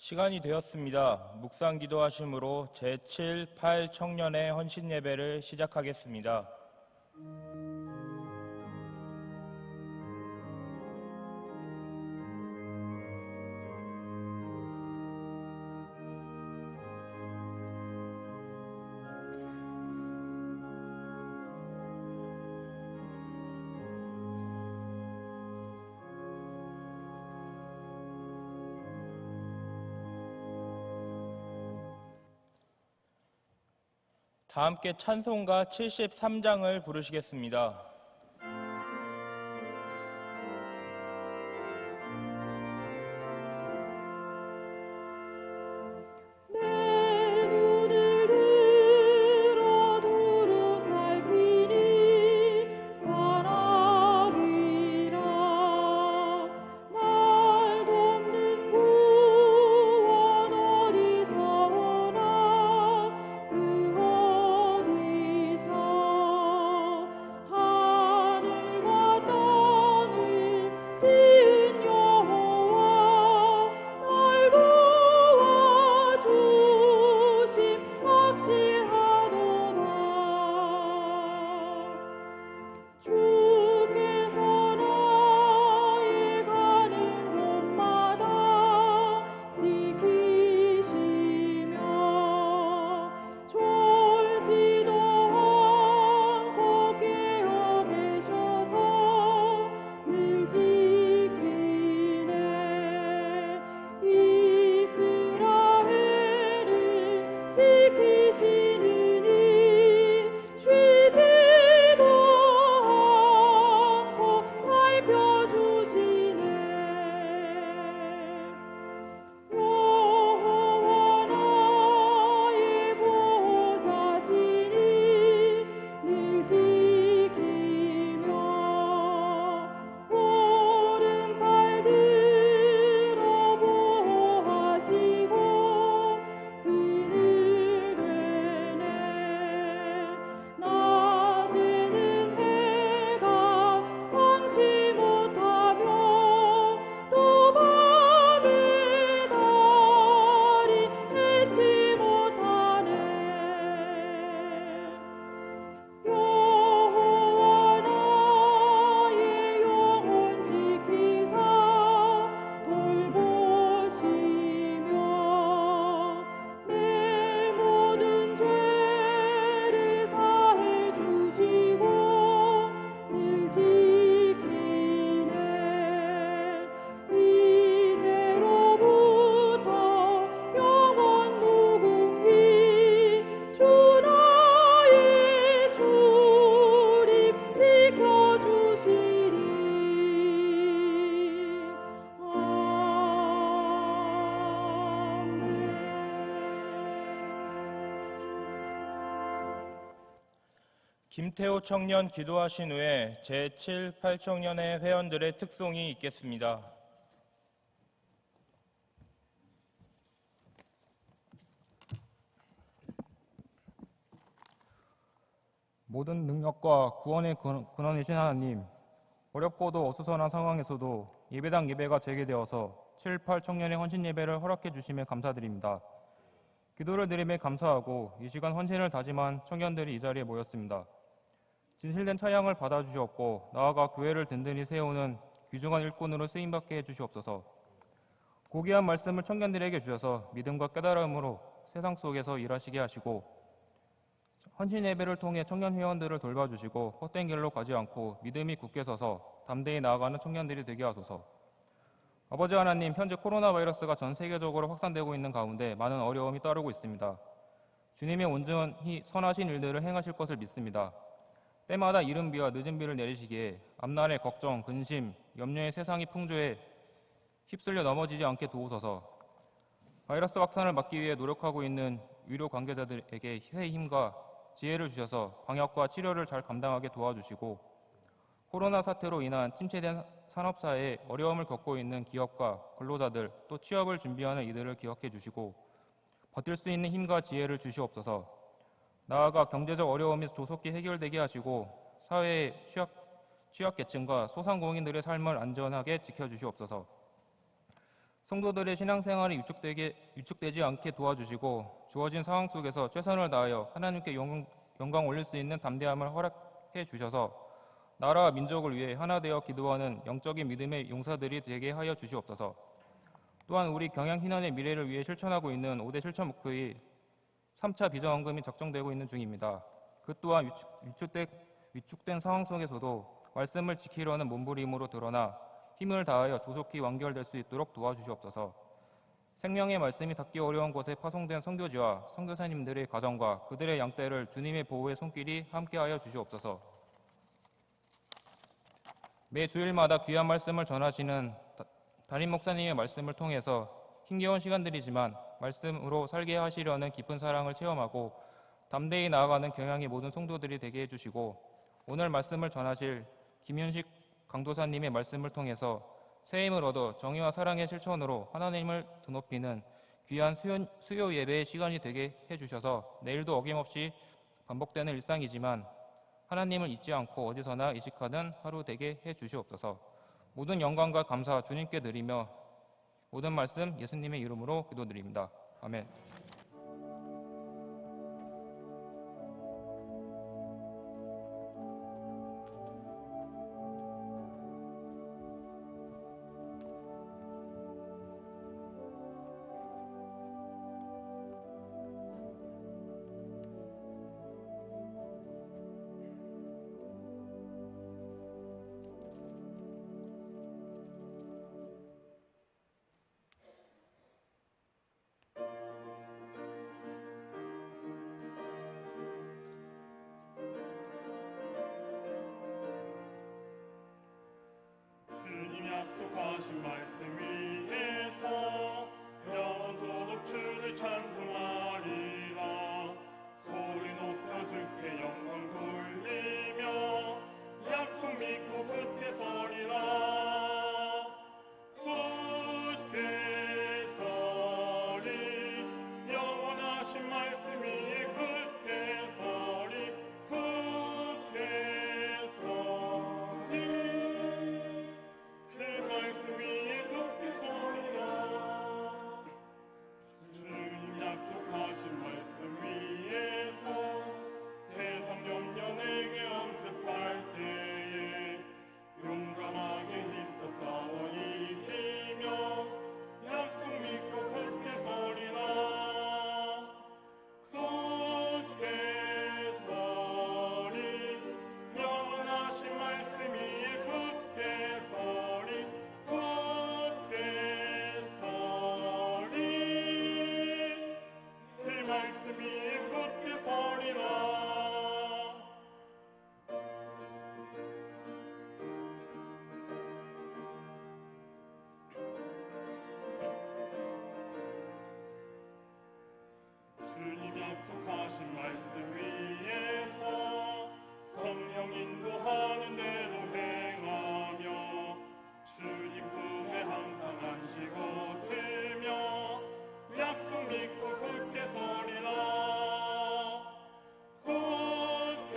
시간이 되었습니다. 묵상 기도하심으로 제7, 8 청년의 헌신 예배를 시작하겠습니다. 다 함께 찬송가 73장을 부르시겠습니다. 김태호 청년 기도하신 후에 제7, 8 청년의 회원들의 특송이 있겠습니다. 모든 능력과 구원의 근원이신 하나님, 어렵고도 어수선한 상황에서도 예배당 예배가 재개되어서 7, 8 청년의 헌신 예배를 허락해 주심에 감사드립니다. 기도를 드림에 감사하고 이 시간 헌신을 다짐한 청년들이 이 자리에 모였습니다. 진실된 찬양을 받아주시옵고 나아가 교회를 든든히 세우는 귀중한 일꾼으로 쓰임받게 해주시옵소서. 고귀한 말씀을 청년들에게 주셔서 믿음과 깨달음으로 세상 속에서 일하시게 하시고 헌신 예배를 통해 청년 회원들을 돌봐주시고 헛된 길로 가지 않고 믿음이 굳게 서서 담대히 나아가는 청년들이 되게 하소서. 아버지 하나님, 현재 코로나 바이러스가 전 세계적으로 확산되고 있는 가운데 많은 어려움이 따르고 있습니다. 주님의 온전히 선하신 일들을 행하실 것을 믿습니다. 때마다 이른 비와 늦은 비를 내리시기에 앞날의 걱정, 근심, 염려의 세상이 풍조에 휩쓸려 넘어지지 않게 도우소서. 바이러스 확산을 막기 위해 노력하고 있는 의료 관계자들에게 새 힘과 지혜를 주셔서 방역과 치료를 잘 감당하게 도와주시고 코로나 사태로 인한 침체된 산업사회에 어려움을 겪고 있는 기업과 근로자들 또 취업을 준비하는 이들을 기억해 주시고 버틸 수 있는 힘과 지혜를 주시옵소서. 나아가 경제적 어려움이 조속히 해결되게 하시고 사회의 취약계층과 소상공인들의 삶을 안전하게 지켜주시옵소서. 성도들의 신앙생활이 위축되지 않게 도와주시고 주어진 상황 속에서 최선을 다하여 하나님께 영광 올릴 수 있는 담대함을 허락해 주셔서 나라와 민족을 위해 하나 되어 기도하는 영적인 믿음의 용사들이 되게 하여 주시옵소서. 또한 우리 경양신안의 미래를 위해 실천하고 있는 5대 실천 목표의 3차 비전헌금이 작성되고 있는 중입니다. 그 또한 위축된 상황 속에서도 말씀을 지키려는 몸부림으로 드러나 힘을 다하여 조속히 완결될 수 있도록 도와주시옵소서. 생명의 말씀이 닿기 어려운 곳에 파송된 선교지와 선교사님들의 가정과 그들의 양떼를 주님의 보호의 손길이 함께하여 주시옵소서. 매 주일마다 귀한 말씀을 전하시는 담임 목사님의 말씀을 통해서 힘겨운 시간들이지만 말씀으로 살게 하시려는 깊은 사랑을 체험하고 담대히 나아가는 경양의 모든 성도들이 되게 해주시고 오늘 말씀을 전하실 김윤식 강도사님의 말씀을 통해서 새 힘을 얻어 정의와 사랑의 실천으로 하나님을 드높이는 귀한 수요 예배의 시간이 되게 해주셔서 내일도 어김없이 반복되는 일상이지만 하나님을 잊지 않고 어디서나 이식하는 하루 되게 해주시옵소서. 모든 영광과 감사 주님께 드리며 모든 말씀 예수님의 이름으로 기도드립니다. 아멘. 약속하신 말씀 위에서 영원토록 주를 찬송하리라. 소리 높여 주께 영광 돌리며 약속 믿고 굳게 서리라. 굳게 서리 영원하신 말씀 위에 굳게 서리. 굳게 서리 그 말씀 위에 굳게 서리라. 주님 약속하신 말씀 위에서 세상 염려 내게 엄습할 때에 용감하게 힘써 싸워 이기며 약속 믿고 굳게 서리라. 굳게 서리 영원하신 말씀 위에 굳게 서리. 굳게 서리 그 말씀 위에 굳게 서리라. 주님 약속하신 말씀 위에서 성령 인도하는 대로 행하며 주님 품에 항상 안시고 들며 약속 믿고 굳게 서리라. 굳게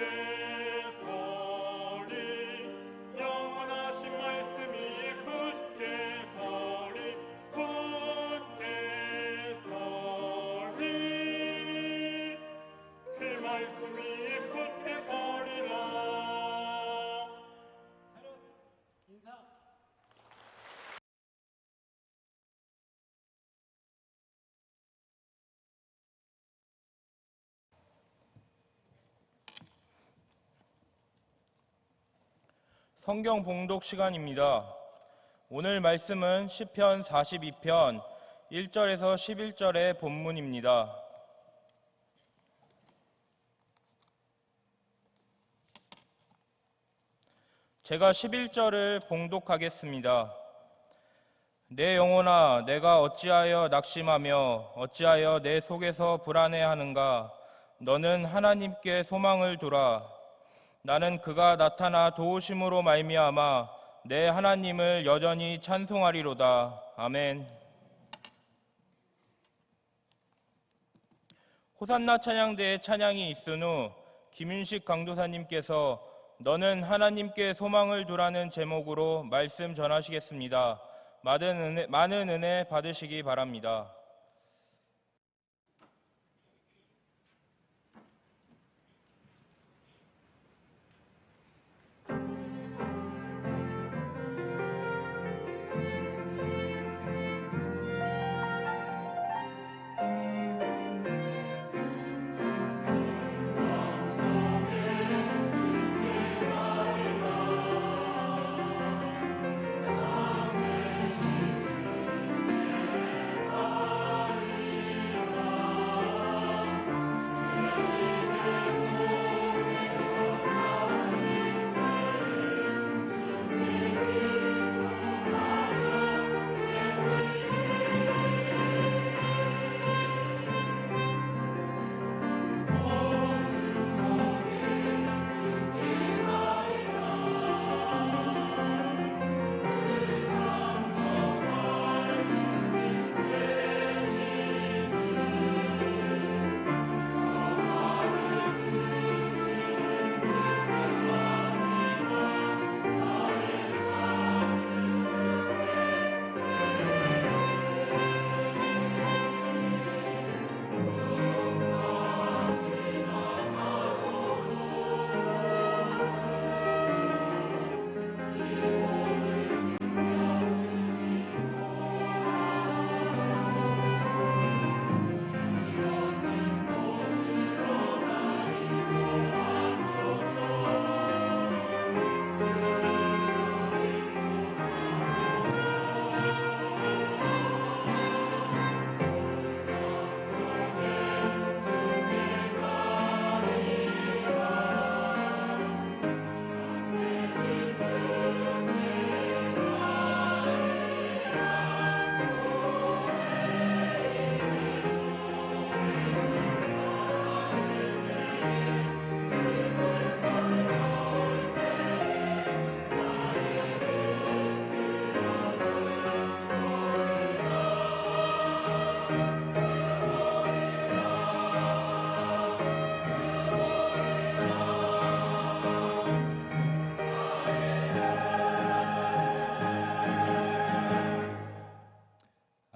서리 영원하신 말씀 위에 굳게 서리. 굳게 서리 그 말씀 위에 굳게 서리라. 인사. 성경 봉독 시간입니다. 오늘 말씀은 시편 42편 1절에서 11절의 본문입니다. 제가 11절을 봉독하겠습니다. 내 영혼아, 내가 어찌하여 낙심하며 어찌하여 내 속에서 불안해하는가? 너는 하나님께 소망을 두라. 나는 그가 나타나 도우심으로 말미암아 내 하나님을 여전히 찬송하리로다. 아멘. 호산나 찬양대의 찬양이 있은 후 김윤식 강도사님께서 너는 하나님께 소망을 두라는 제목으로 말씀 전하시겠습니다. 많은 은혜 받으시기 바랍니다.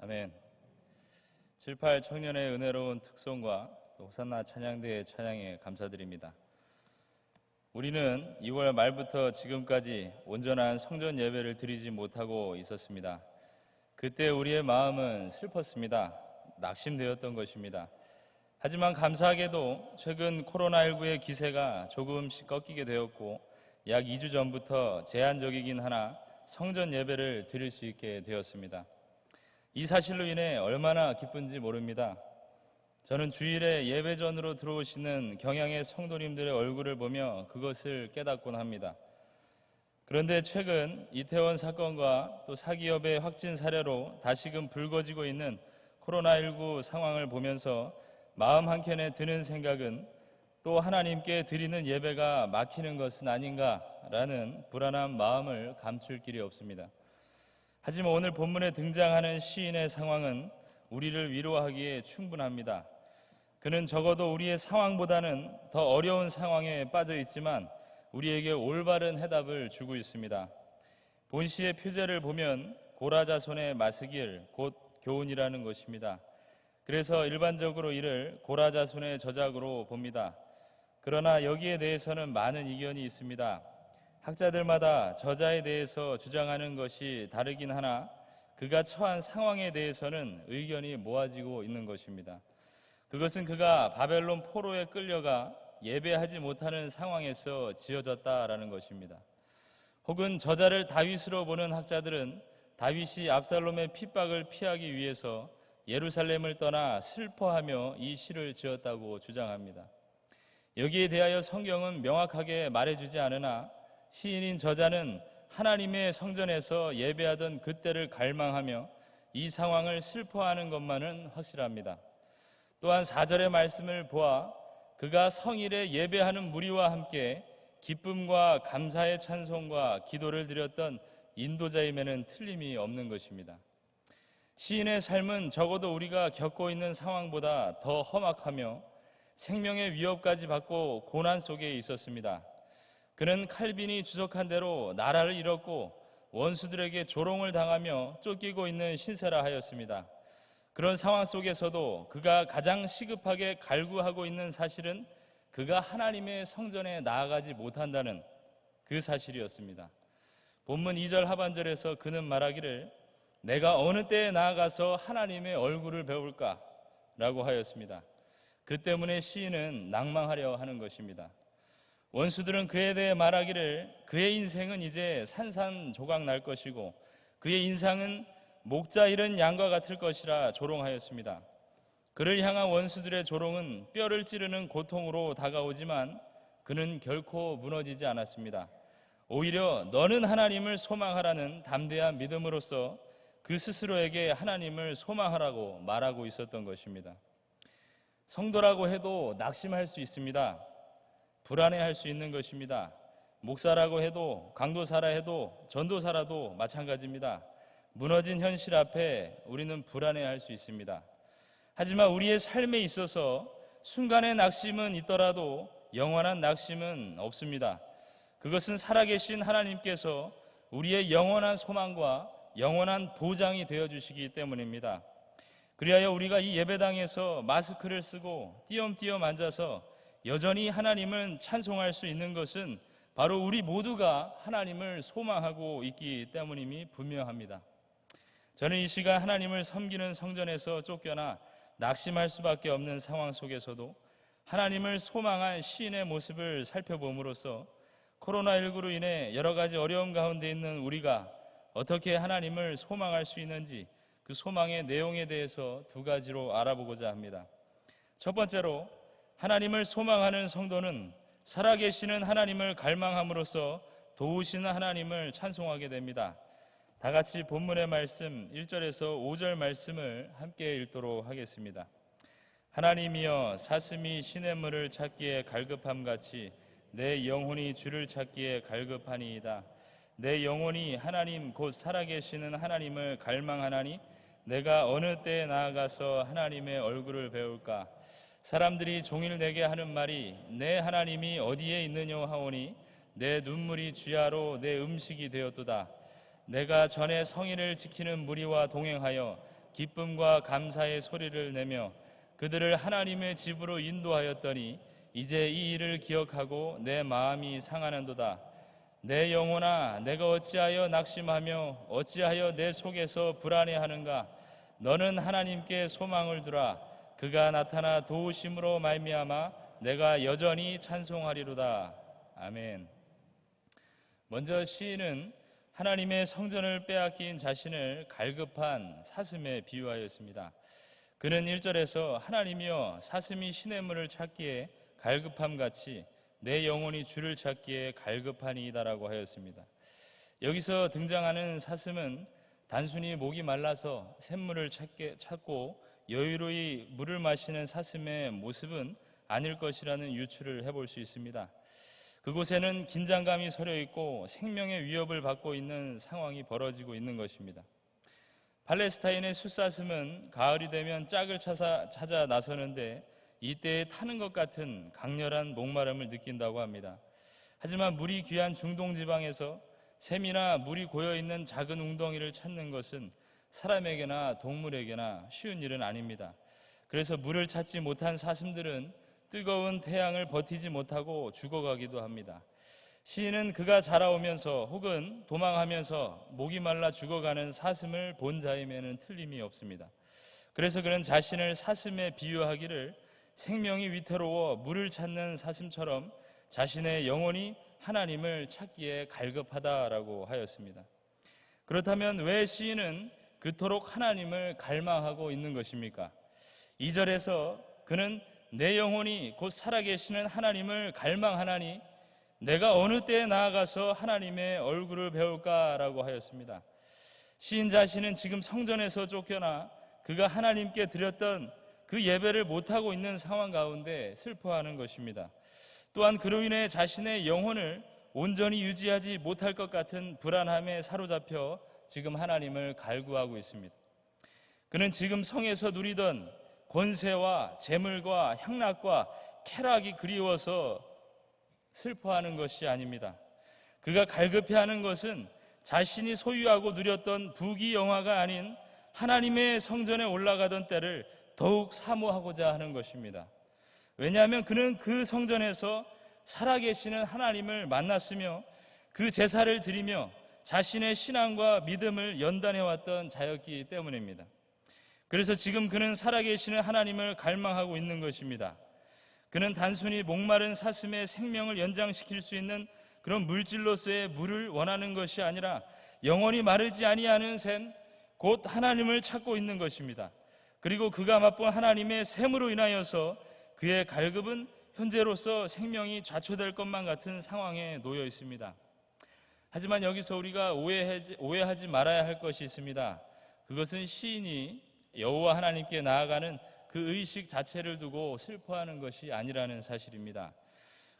아멘. 7.8 청년의 은혜로운 특송과 또 호산나 찬양대의 찬양에 감사드립니다. 우리는 2월 말부터 지금까지 온전한 성전 예배를 드리지 못하고 있었습니다. 그때 우리의 마음은 슬펐습니다. 낙심되었던 것입니다. 하지만 감사하게도 최근 코로나19의 기세가 조금씩 꺾이게 되었고 약 2주 전부터 제한적이긴 하나 성전 예배를 드릴 수 있게 되었습니다. 이 사실로 인해 얼마나 기쁜지 모릅니다. 저는 주일에 예배전으로 들어오시는 경양의 성도님들의 얼굴을 보며 그것을 깨닫곤 합니다. 그런데 최근 이태원 사건과 또 사기업의 확진 사례로 다시금 불거지고 있는 코로나19 상황을 보면서 마음 한켠에 드는 생각은 또 하나님께 드리는 예배가 막히는 것은 아닌가라는 불안한 마음을 감출 길이 없습니다. 하지만 오늘 본문에 등장하는 시인의 상황은 우리를 위로하기에 충분합니다. 그는 적어도 우리의 상황보다는 더 어려운 상황에 빠져 있지만 우리에게 올바른 해답을 주고 있습니다. 본시의 표제를 보면 고라자손의 마스길 곧 교훈이라는 것입니다. 그래서 일반적으로 이를 고라자손의 저작으로 봅니다. 그러나 여기에 대해서는 많은 이견이 있습니다. 학자들마다 저자에 대해서 주장하는 것이 다르긴 하나 그가 처한 상황에 대해서는 의견이 모아지고 있는 것입니다. 그것은 그가 바벨론 포로에 끌려가 예배하지 못하는 상황에서 지어졌다라는 것입니다. 혹은 저자를 다윗으로 보는 학자들은 다윗이 압살롬의 핍박을 피하기 위해서 예루살렘을 떠나 슬퍼하며 이 시를 지었다고 주장합니다. 여기에 대하여 성경은 명확하게 말해주지 않으나 시인인 저자는 하나님의 성전에서 예배하던 그때를 갈망하며 이 상황을 슬퍼하는 것만은 확실합니다. 또한 4절의 말씀을 보아 그가 성일에 예배하는 무리와 함께 기쁨과 감사의 찬송과 기도를 드렸던 인도자임에는 틀림이 없는 것입니다. 시인의 삶은 적어도 우리가 겪고 있는 상황보다 더 험악하며 생명의 위협까지 받고 고난 속에 있었습니다. 그는 칼빈이 주석한 대로 나라를 잃었고 원수들에게 조롱을 당하며 쫓기고 있는 신세라 하였습니다. 그런 상황 속에서도 그가 가장 시급하게 갈구하고 있는 사실은 그가 하나님의 성전에 나아가지 못한다는 그 사실이었습니다. 본문 2절 하반절에서 그는 말하기를 내가 어느 때에 나아가서 하나님의 얼굴을 배울까? 라고 하였습니다. 그 때문에 시인은 낭망하려 하는 것입니다. 원수들은 그에 대해 말하기를 그의 인생은 이제 산산조각 날 것이고 그의 인상은 목자 잃은 양과 같을 것이라 조롱하였습니다. 그를 향한 원수들의 조롱은 뼈를 찌르는 고통으로 다가오지만 그는 결코 무너지지 않았습니다. 오히려 너는 하나님을 소망하라는 담대한 믿음으로써 그 스스로에게 하나님을 소망하라고 말하고 있었던 것입니다. 성도라고 해도 낙심할 수 있습니다. 불안해할 수 있는 것입니다. 목사라고 해도, 강도사라 해도, 전도사라도 마찬가지입니다. 무너진 현실 앞에 우리는 불안해할 수 있습니다. 하지만 우리의 삶에 있어서 순간의 낙심은 있더라도 영원한 낙심은 없습니다. 그것은 살아계신 하나님께서 우리의 영원한 소망과 영원한 보장이 되어주시기 때문입니다. 그리하여 우리가 이 예배당에서 마스크를 쓰고 띄엄띄엄 앉아서 여전히 하나님을 찬송할 수 있는 것은 바로 우리 모두가 하나님을 소망하고 있기 때문임이 분명합니다. 저는 이 시간 하나님을 섬기는 성전에서 쫓겨나 낙심할 수밖에 없는 상황 속에서도 하나님을 소망한 시인의 모습을 살펴봄으로써 코로나19로 인해 여러 가지 어려움 가운데 있는 우리가 어떻게 하나님을 소망할 수 있는지 그 소망의 내용에 대해서 두 가지로 알아보고자 합니다. 첫 번째로 하나님을 소망하는 성도는 살아계시는 하나님을 갈망함으로써 도우시는 하나님을 찬송하게 됩니다. 다 같이 본문의 말씀 1절에서 5절 말씀을 함께 읽도록 하겠습니다. 하나님이여 사슴이 시냇물을 찾기에 갈급함같이 내 영혼이 주를 찾기에 갈급하니이다. 내 영혼이 하나님 곧 살아계시는 하나님을 갈망하나니 내가 어느 때에 나아가서 하나님의 얼굴을 배울까? 사람들이 종일 내게 하는 말이 내 하나님이 어디에 있느냐 하오니 내 눈물이 주야로 내 음식이 되었도다. 내가 전에 성의를 지키는 무리와 동행하여 기쁨과 감사의 소리를 내며 그들을 하나님의 집으로 인도하였더니 이제 이 일을 기억하고 내 마음이 상하는도다. 내 영혼아 내가 어찌하여 낙심하며 어찌하여 내 속에서 불안해하는가? 너는 하나님께 소망을 두라. 그가 나타나 도우심으로 말미암아 내가 여전히 찬송하리로다. 아멘. 먼저 시인은 하나님의 성전을 빼앗긴 자신을 갈급한 사슴에 비유하였습니다. 그는 1절에서 하나님이여 사슴이 시냇물을 찾기에 갈급함같이 내 영혼이 주를 찾기에 갈급하니이다라고 하였습니다. 여기서 등장하는 사슴은 단순히 목이 말라서 샘물을 찾고 여유로이 물을 마시는 사슴의 모습은 아닐 것이라는 유추를 해볼 수 있습니다. 그곳에는 긴장감이 서려 있고 생명의 위협을 받고 있는 상황이 벌어지고 있는 것입니다. 팔레스타인의 숫사슴은 가을이 되면 짝을 찾아 나서는데 이때에 타는 것 같은 강렬한 목마름을 느낀다고 합니다. 하지만 물이 귀한 중동 지방에서 샘이나 물이 고여있는 작은 웅덩이를 찾는 것은 사람에게나 동물에게나 쉬운 일은 아닙니다. 그래서 물을 찾지 못한 사슴들은 뜨거운 태양을 버티지 못하고 죽어가기도 합니다. 시인은 그가 자라오면서 혹은 도망하면서 목이 말라 죽어가는 사슴을 본 자임에는 틀림이 없습니다. 그래서 그는 자신을 사슴에 비유하기를 생명이 위태로워 물을 찾는 사슴처럼 자신의 영혼이 하나님을 찾기에 갈급하다라고 하였습니다. 그렇다면 왜 시인은 그토록 하나님을 갈망하고 있는 것입니까? 2절에서 그는 내 영혼이 곧 살아계시는 하나님을 갈망하나니 내가 어느 때에 나아가서 하나님의 얼굴을 배울까라고 하였습니다. 시인 자신은 지금 성전에서 쫓겨나 그가 하나님께 드렸던 그 예배를 못하고 있는 상황 가운데 슬퍼하는 것입니다. 또한 그로 인해 자신의 영혼을 온전히 유지하지 못할 것 같은 불안함에 사로잡혀 지금 하나님을 갈구하고 있습니다. 그는 지금 성에서 누리던 권세와 재물과 향락과 쾌락이 그리워서 슬퍼하는 것이 아닙니다. 그가 갈급해하는 것은 자신이 소유하고 누렸던 부귀영화가 아닌 하나님의 성전에 올라가던 때를 더욱 사모하고자 하는 것입니다. 왜냐하면 그는 그 성전에서 살아계시는 하나님을 만났으며 그 제사를 드리며 자신의 신앙과 믿음을 연단해왔던 자였기 때문입니다. 그래서 지금 그는 살아계시는 하나님을 갈망하고 있는 것입니다. 그는 단순히 목마른 사슴의 생명을 연장시킬 수 있는 그런 물질로서의 물을 원하는 것이 아니라 영원히 마르지 아니하는 샘, 곧 하나님을 찾고 있는 것입니다. 그리고 그가 맛본 하나님의 샘으로 인하여서 그의 갈급은 현재로서 생명이 좌초될 것만 같은 상황에 놓여 있습니다. 하지만 여기서 우리가 오해하지 말아야 할 것이 있습니다. 그것은 시인이 여호와 하나님께 나아가는 그 의식 자체를 두고 슬퍼하는 것이 아니라는 사실입니다.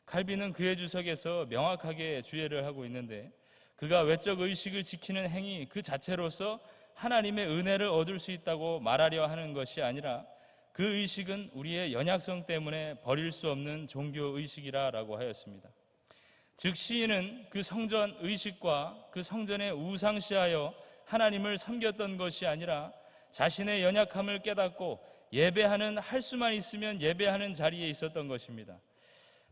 칼빈은 그의 주석에서 명확하게 주의를 하고 있는데, 그가 외적 의식을 지키는 행위 그 자체로서 하나님의 은혜를 얻을 수 있다고 말하려 하는 것이 아니라 그 의식은 우리의 연약성 때문에 버릴 수 없는 종교 의식이라고 하였습니다. 즉 시인은 그 성전 의식과 그 성전에 우상시하여 하나님을 섬겼던 것이 아니라 자신의 연약함을 깨닫고 예배하는, 할 수만 있으면 예배하는 자리에 있었던 것입니다.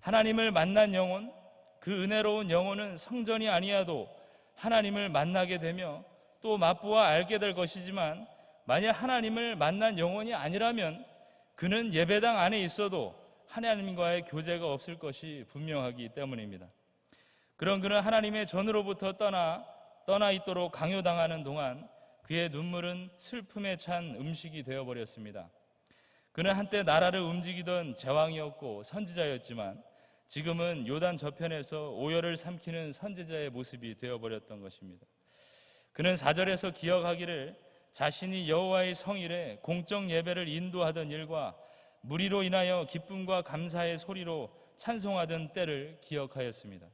하나님을 만난 영혼, 그 은혜로운 영혼은 성전이 아니어도 하나님을 만나게 되며 또 맛보아 알게 될 것이지만, 만약 하나님을 만난 영혼이 아니라면 그는 예배당 안에 있어도 하나님과의 교제가 없을 것이 분명하기 때문입니다. 그런 그는 하나님의 전으로부터 떠나 있도록 강요당하는 동안 그의 눈물은 슬픔에 찬 음식이 되어버렸습니다. 그는 한때 나라를 움직이던 제왕이었고 선지자였지만 지금은 요단 저편에서 오열을 삼키는 선지자의 모습이 되어버렸던 것입니다. 그는 4절에서 기억하기를 자신이 여호와의 성일에 공적 예배를 인도하던 일과 무리로 인하여 기쁨과 감사의 소리로 찬송하던 때를 기억하였습니다.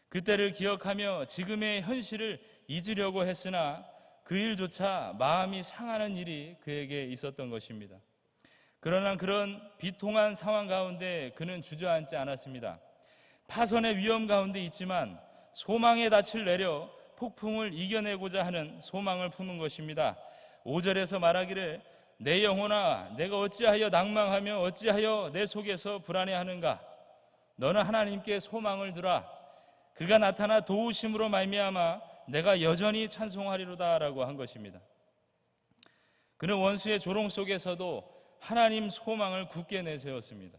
그때를 기억하며 지금의 현실을 잊으려고 했으나 그 일조차 마음이 상하는 일이 그에게 있었던 것입니다. 그러나 그런 비통한 상황 가운데 그는 주저앉지 않았습니다. 파선의 위험 가운데 있지만 소망의 닻을 내려 폭풍을 이겨내고자 하는 소망을 품은 것입니다. 5절에서 말하기를 내 영혼아 내가 어찌하여 낭망하며 어찌하여 내 속에서 불안해하는가. 너는 하나님께 소망을 두라. 그가 나타나 도우심으로 말미암아 내가 여전히 찬송하리로다 라고 한 것입니다. 그는 원수의 조롱 속에서도 하나님 소망을 굳게 내세웠습니다.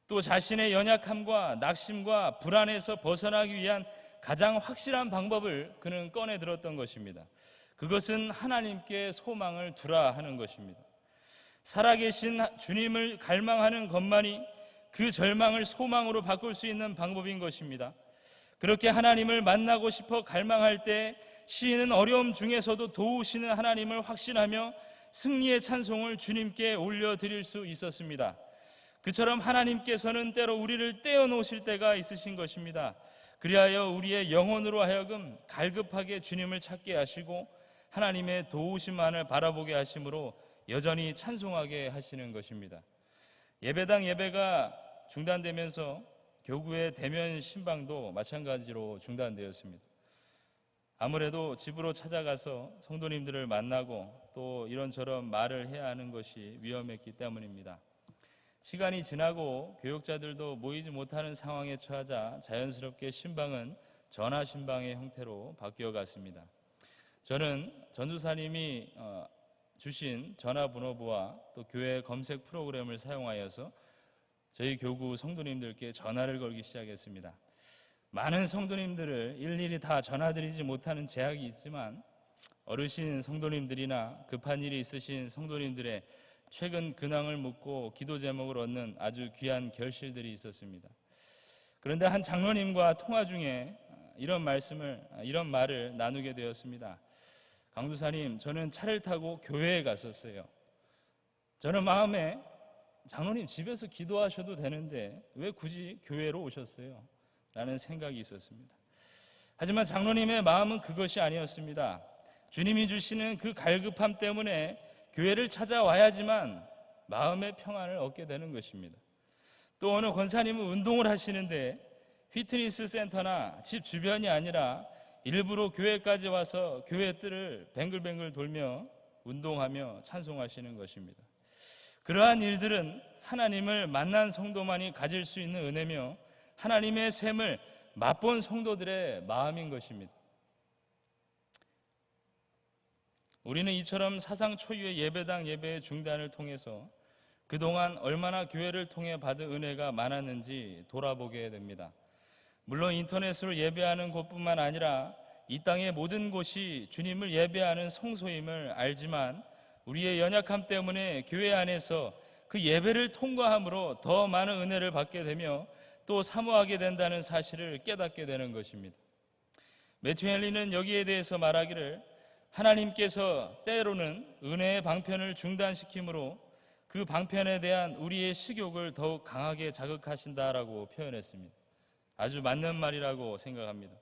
또 자신의 연약함과 낙심과 불안에서 벗어나기 위한 가장 확실한 방법을 그는 꺼내 들었던 것입니다. 그것은 하나님께 소망을 두라 하는 것입니다. 살아계신 주님을 갈망하는 것만이 그 절망을 소망으로 바꿀 수 있는 방법인 것입니다. 그렇게 하나님을 만나고 싶어 갈망할 때 시인은 어려움 중에서도 도우시는 하나님을 확신하며 승리의 찬송을 주님께 올려드릴 수 있었습니다. 그처럼 하나님께서는 때로 우리를 떼어놓으실 때가 있으신 것입니다. 그리하여 우리의 영혼으로 하여금 갈급하게 주님을 찾게 하시고 하나님의 도우심만을 바라보게 하심으로 여전히 찬송하게 하시는 것입니다. 예배당 예배가 중단되면서 교구의 대면 신방도 마찬가지로 중단되었습니다. 아무래도 집으로 찾아가서 성도님들을 만나고 또 이런저런 말을 해야 하는 것이 위험했기 때문입니다. 시간이 지나고 교육자들도 모이지 못하는 상황에 처하자 자연스럽게 신방은 전화 신방의 형태로 바뀌어 갔습니다. 저는 전도사님이 주신 전화번호부와 또 교회 검색 프로그램을 사용하여서 저희 교구 성도님들께 전화를 걸기 시작했습니다. 많은 성도님들을 일일이 다 전화드리지 못하는 제약이 있지만 어르신 성도님들이나 급한 일이 있으신 성도님들의 최근 근황을 묻고 기도 제목을 얻는 아주 귀한 결실들이 있었습니다. 그런데 한 장로님과 통화 중에 이런 말을 나누게 되었습니다. 강도사님, 저는 차를 타고 교회에 갔었어요. 저는 마음에 장로님 집에서 기도하셔도 되는데 왜 굳이 교회로 오셨어요? 라는 생각이 있었습니다. 하지만 장로님의 마음은 그것이 아니었습니다. 주님이 주시는 그 갈급함 때문에 교회를 찾아와야지만 마음의 평안을 얻게 되는 것입니다. 또 어느 권사님은 운동을 하시는데 피트니스 센터나 집 주변이 아니라 일부러 교회까지 와서 교회 뜰을 뱅글뱅글 돌며 운동하며 찬송하시는 것입니다. 그러한 일들은 하나님을 만난 성도만이 가질 수 있는 은혜며 하나님의 샘을 맛본 성도들의 마음인 것입니다. 우리는 이처럼 사상 초유의 예배당 예배의 중단을 통해서 그동안 얼마나 교회를 통해 받은 은혜가 많았는지 돌아보게 됩니다. 물론 인터넷으로 예배하는 곳뿐만 아니라 이 땅의 모든 곳이 주님을 예배하는 성소임을 알지만 우리의 연약함 때문에 교회 안에서 그 예배를 통과함으로 더 많은 은혜를 받게 되며 또 사모하게 된다는 사실을 깨닫게 되는 것입니다. 매튜 헨리는 여기에 대해서 말하기를 하나님께서 때로는 은혜의 방편을 중단시키므로 그 방편에 대한 우리의 식욕을 더욱 강하게 자극하신다라고 표현했습니다. 아주 맞는 말이라고 생각합니다.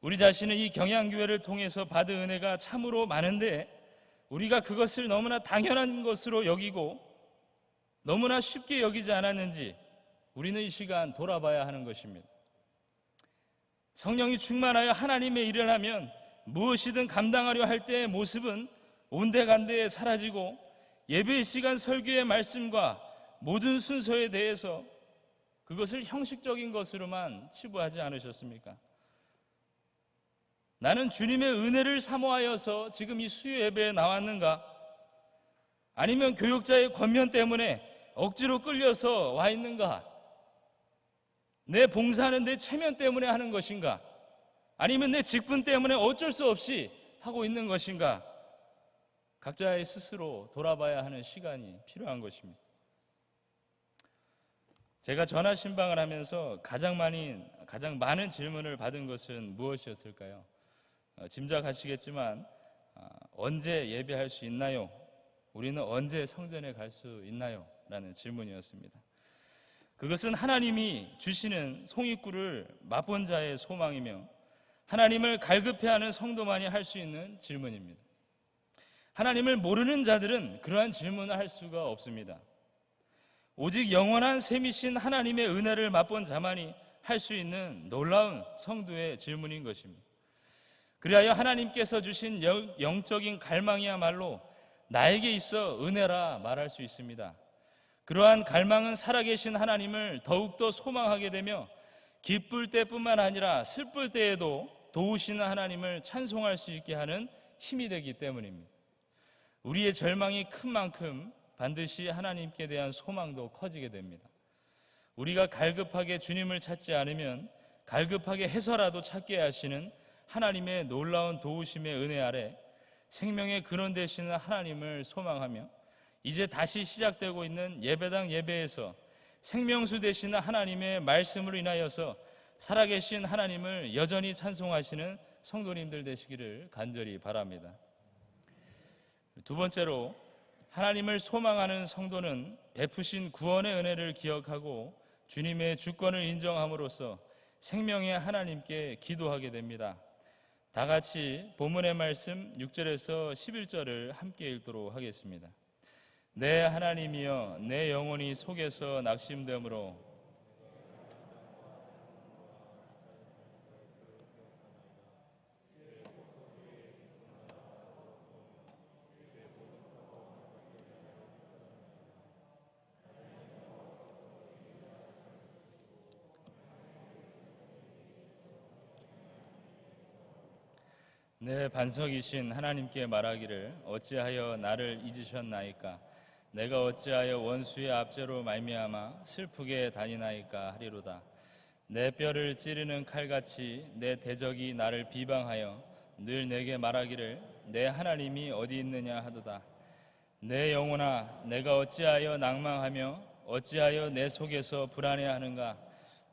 우리 자신은 이 경양교회를 통해서 받은 은혜가 참으로 많은데 우리가 그것을 너무나 당연한 것으로 여기고 너무나 쉽게 여기지 않았는지 우리는 이 시간 돌아봐야 하는 것입니다. 성령이 충만하여 하나님의 일을 하면 무엇이든 감당하려 할 때의 모습은 온데간데 사라지고 예배 시간 설교의 말씀과 모든 순서에 대해서 그것을 형식적인 것으로만 치부하지 않으셨습니까? 나는 주님의 은혜를 사모하여서 지금 이 수요 예배에 나왔는가? 아니면 교육자의 권면 때문에 억지로 끌려서 와 있는가? 내 봉사는 내 체면 때문에 하는 것인가? 아니면 내 직분 때문에 어쩔 수 없이 하고 있는 것인가? 각자의 스스로 돌아봐야 하는 시간이 필요한 것입니다. 제가 전화 신방을 하면서 가장 많은 질문을 받은 것은 무엇이었을까요? 짐작하시겠지만 언제 예배할 수 있나요? 우리는 언제 성전에 갈 수 있나요? 라는 질문이었습니다. 그것은 하나님이 주시는 송이꿀을 맛본 자의 소망이며 하나님을 갈급해하는 성도만이 할 수 있는 질문입니다. 하나님을 모르는 자들은 그러한 질문을 할 수가 없습니다. 오직 영원한 셈이신 하나님의 은혜를 맛본 자만이 할 수 있는 놀라운 성도의 질문인 것입니다. 그리하여 하나님께서 주신 영적인 갈망이야말로 나에게 있어 은혜라 말할 수 있습니다. 그러한 갈망은 살아계신 하나님을 더욱더 소망하게 되며 기쁠 때뿐만 아니라 슬플 때에도 도우시는 하나님을 찬송할 수 있게 하는 힘이 되기 때문입니다. 우리의 절망이 큰 만큼 반드시 하나님께 대한 소망도 커지게 됩니다. 우리가 갈급하게 주님을 찾지 않으면 갈급하게 해서라도 찾게 하시는 하나님의 놀라운 도우심의 은혜 아래 생명의 근원 되시는 하나님을 소망하며 이제 다시 시작되고 있는 예배당 예배에서 생명수 되시는 하나님의 말씀으로 인하여서 살아계신 하나님을 여전히 찬송하시는 성도님들 되시기를 간절히 바랍니다. 두 번째로 하나님을 소망하는 성도는 베푸신 구원의 은혜를 기억하고 주님의 주권을 인정함으로써 생명의 하나님께 기도하게 됩니다. 다 같이 본문의 말씀 6절에서 11절을 함께 읽도록 하겠습니다. 내 하나님이여 내 영혼이 속에서 낙심되므로 내 반석이신 하나님께 말하기를 어찌하여 나를 잊으셨나이까 내가 어찌하여 원수의 압제로 말미암아 슬프게 다니나이까 하리로다. 내 뼈를 찌르는 칼같이 내 대적이 나를 비방하여 늘 내게 말하기를 내 하나님이 어디 있느냐 하도다. 내 영혼아 내가 어찌하여 낭망하며 어찌하여 내 속에서 불안해하는가.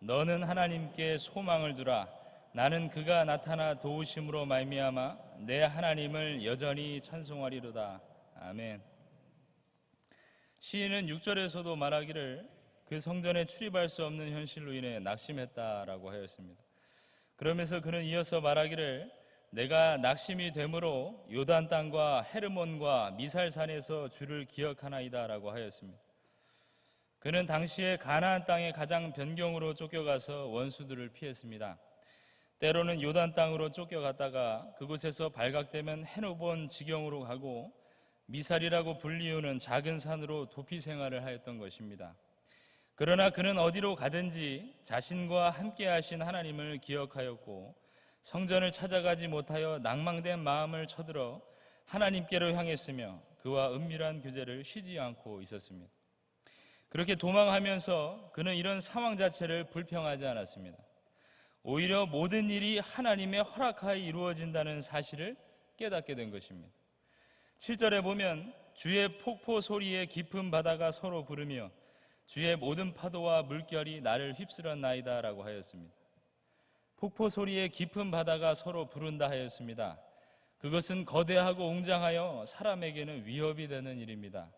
너는 하나님께 소망을 두라. 나는 그가 나타나 도우심으로 말미암아 내 하나님을 여전히 찬송하리로다. 아멘. 시인은 6절에서도 말하기를 그 성전에 출입할 수 없는 현실로 인해 낙심했다라고 하였습니다. 그러면서 그는 이어서 말하기를 내가 낙심이 되므로 요단 땅과 헤르몬과 미살산에서 주를 기억하나이다라고 하였습니다. 그는 당시에 가나안 땅의 가장 변경으로 쫓겨가서 원수들을 피했습니다. 때로는 요단 땅으로 쫓겨갔다가 그곳에서 발각되면 헤노본 지경으로 가고 미살이라고 불리우는 작은 산으로 도피 생활을 하였던 것입니다. 그러나 그는 어디로 가든지 자신과 함께 하신 하나님을 기억하였고 성전을 찾아가지 못하여 낭망된 마음을 쳐들어 하나님께로 향했으며 그와 은밀한 교제를 쉬지 않고 있었습니다. 그렇게 도망하면서 그는 이런 상황 자체를 불평하지 않았습니다. 오히려 모든 일이 하나님의 허락하에 이루어진다는 사실을 깨닫게 된 것입니다. 7절에 보면 주의 폭포 소리에 깊은 바다가 서로 부르며 주의 모든 파도와 물결이 나를 휩쓸었나이다 라고 하였습니다. 폭포 소리에 깊은 바다가 서로 부른다 하였습니다. 그것은 거대하고 웅장하여 사람에게는 위협이 되는 일입니다.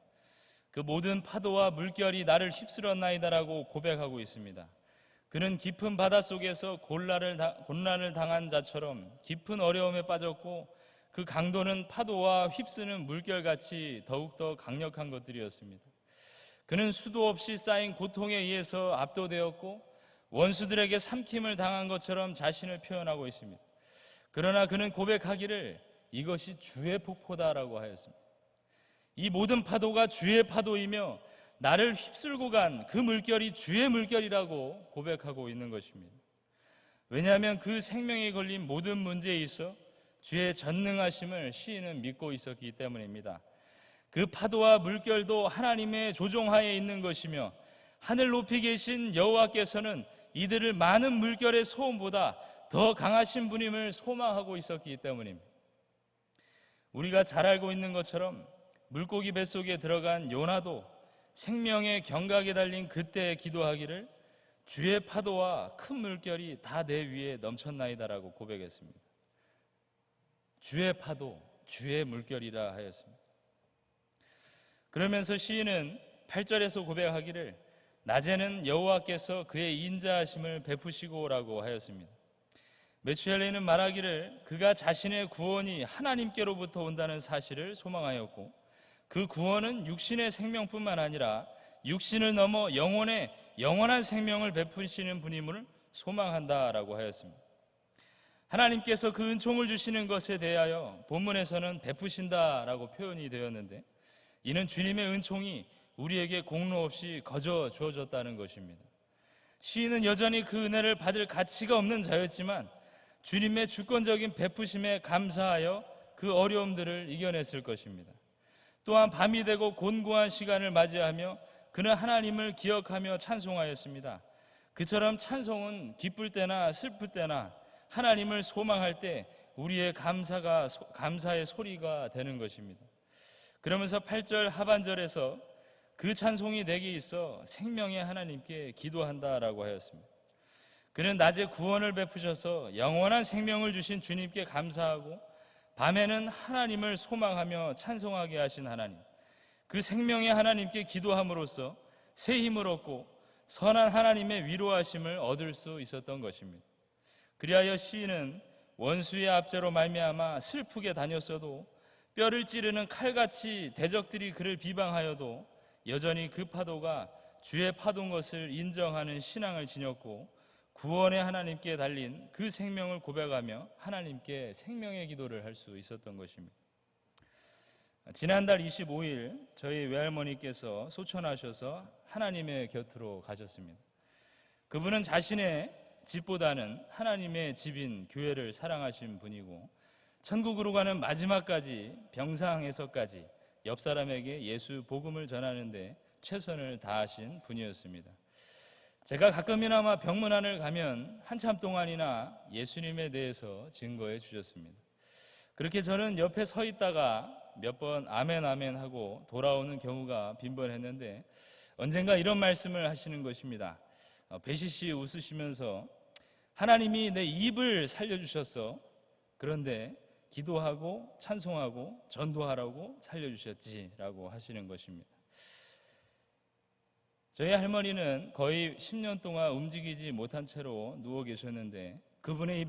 그 모든 파도와 물결이 나를 휩쓸었나이다라고 고백하고 있습니다. 그는 깊은 바다 속에서 곤란을 당한 자처럼 깊은 어려움에 빠졌고 그 강도는 파도와 휩쓰는 물결같이 더욱더 강력한 것들이었습니다. 그는 수도 없이 쌓인 고통에 의해서 압도되었고 원수들에게 삼킴을 당한 것처럼 자신을 표현하고 있습니다. 그러나 그는 고백하기를 이것이 주의 폭포다라고 하였습니다. 이 모든 파도가 주의 파도이며 나를 휩쓸고 간 그 물결이 주의 물결이라고 고백하고 있는 것입니다. 왜냐하면 그 생명에 걸린 모든 문제에 있어 주의 전능하심을 시인은 믿고 있었기 때문입니다. 그 파도와 물결도 하나님의 조종하에 있는 것이며 하늘 높이 계신 여호와께서는 이들을 많은 물결의 소음보다 더 강하신 분임을 소망하고 있었기 때문입니다. 우리가 잘 알고 있는 것처럼 물고기 뱃속에 들어간 요나도 생명의 경각에 달린 그때 기도하기를 주의 파도와 큰 물결이 다 내 위에 넘쳤나이다라고 고백했습니다. 주의 파도, 주의 물결이라 하였습니다. 그러면서 시인은 8절에서 고백하기를 낮에는 여호와께서 그의 인자하심을 베푸시고라고 하였습니다. 메추엘레는 말하기를 그가 자신의 구원이 하나님께로부터 온다는 사실을 소망하였고 그 구원은 육신의 생명뿐만 아니라 육신을 넘어 영원한 생명을 베푸시는 분임을 소망한다라고 하였습니다. 하나님께서 그 은총을 주시는 것에 대하여 본문에서는 베푸신다라고 표현이 되었는데 이는 주님의 은총이 우리에게 공로 없이 거저 주어졌다는 것입니다. 시인은 여전히 그 은혜를 받을 가치가 없는 자였지만 주님의 주권적인 베푸심에 감사하여 그 어려움들을 이겨냈을 것입니다. 또한 밤이 되고 곤고한 시간을 맞이하며 그는 하나님을 기억하며 찬송하였습니다. 그처럼 찬송은 기쁠 때나 슬플 때나 하나님을 소망할 때 우리의 감사의 소리가 되는 것입니다. 그러면서 8절 하반절에서 그 찬송이 내게 있어 생명의 하나님께 기도한다라고 하였습니다. 그는 낮에 구원을 베푸셔서 영원한 생명을 주신 주님께 감사하고 밤에는 하나님을 소망하며 찬송하게 하신 하나님, 그 생명의 하나님께 기도함으로써 새 힘을 얻고 선한 하나님의 위로하심을 얻을 수 있었던 것입니다. 그리하여 시인은 원수의 압제로 말미암아 슬프게 다녔어도 뼈를 찌르는 칼같이 대적들이 그를 비방하여도 여전히 그 파도가 주의 파도인 것을 인정하는 신앙을 지녔고 구원의 하나님께 달린 그 생명을 고백하며 하나님께 생명의 기도를 할 수 있었던 것입니다. 지난달 25일 저희 외할머니께서 소천하셔서 하나님의 곁으로 가셨습니다. 그분은 자신의 집보다는 하나님의 집인 교회를 사랑하신 분이고 천국으로 가는 마지막까지 병상에서까지 옆 사람에게 예수 복음을 전하는데 최선을 다하신 분이었습니다. 제가 가끔이나마 병문안을 가면 한참 동안이나 예수님에 대해서 증거해 주셨습니다. 그렇게 저는 옆에 서 있다가 몇 번 아멘 아멘 하고 돌아오는 경우가 빈번했는데 언젠가 이런 말씀을 하시는 것입니다. 배시씨 웃으시면서 하나님이 내 입을 살려주셨어. 그런데 기도하고 찬송하고 전도하라고 살려주셨지라고 하시는 것입니다. 저희 할머니는 거의 10년 동안 움직이지 못한 채로 누워 계셨는데 그분의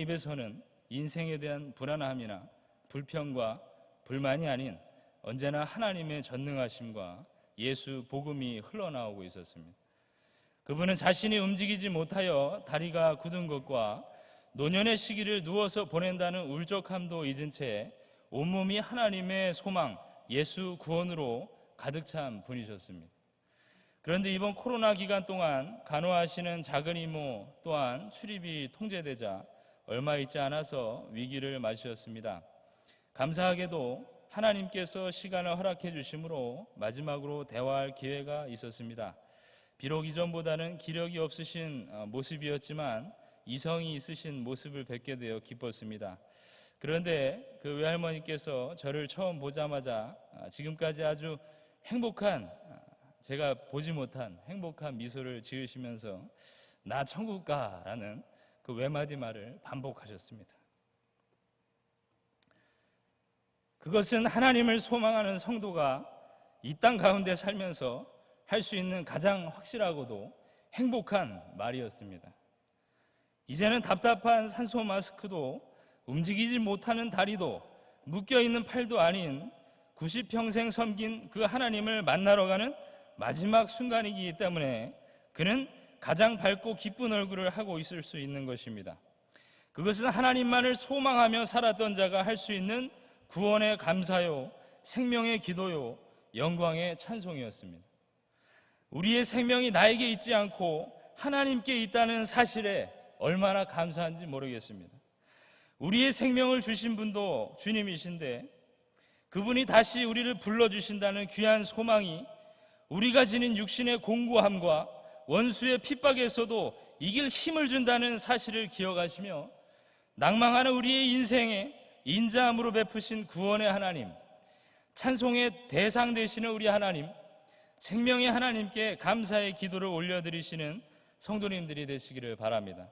입에서는 인생에 대한 불안함이나 불평과 불만이 아닌 언제나 하나님의 전능하심과 예수 복음이 흘러나오고 있었습니다. 그분은 자신이 움직이지 못하여 다리가 굳은 것과 노년의 시기를 누워서 보낸다는 울적함도 잊은 채 온몸이 하나님의 소망, 예수 구원으로 가득 찬 분이셨습니다. 그런데 이번 코로나 기간 동안 간호하시는 작은 이모 또한 출입이 통제되자 얼마 있지 않아서 위기를 맞으셨습니다. 감사하게도 하나님께서 시간을 허락해 주심으로 마지막으로 대화할 기회가 있었습니다. 비록 이전보다는 기력이 없으신 모습이었지만 이성이 있으신 모습을 뵙게 되어 기뻤습니다. 그런데 그 외할머니께서 저를 처음 보자마자 지금까지 아주 행복한, 제가 보지 못한 행복한 미소를 지으시면서 나 천국 가라는 그 외마디 말을 반복하셨습니다. 그것은 하나님을 소망하는 성도가 이 땅 가운데 살면서 할 수 있는 가장 확실하고도 행복한 말이었습니다. 이제는 답답한 산소 마스크도 움직이지 못하는 다리도 묶여있는 팔도 아닌 90평생 섬긴 그 하나님을 만나러 가는 마지막 순간이기 때문에 그는 가장 밝고 기쁜 얼굴을 하고 있을 수 있는 것입니다. 그것은 하나님만을 소망하며 살았던 자가 할 수 있는 구원의 감사요, 생명의 기도요, 영광의 찬송이었습니다. 우리의 생명이 나에게 있지 않고 하나님께 있다는 사실에 얼마나 감사한지 모르겠습니다. 우리의 생명을 주신 분도 주님이신데 그분이 다시 우리를 불러주신다는 귀한 소망이 우리가 지닌 육신의 공고함과 원수의 핍박에서도 이길 힘을 준다는 사실을 기억하시며 낭망하는 우리의 인생에 인자함으로 베푸신 구원의 하나님, 찬송의 대상 되시는 우리 하나님, 생명의 하나님께 감사의 기도를 올려드리시는 성도님들이 되시기를 바랍니다.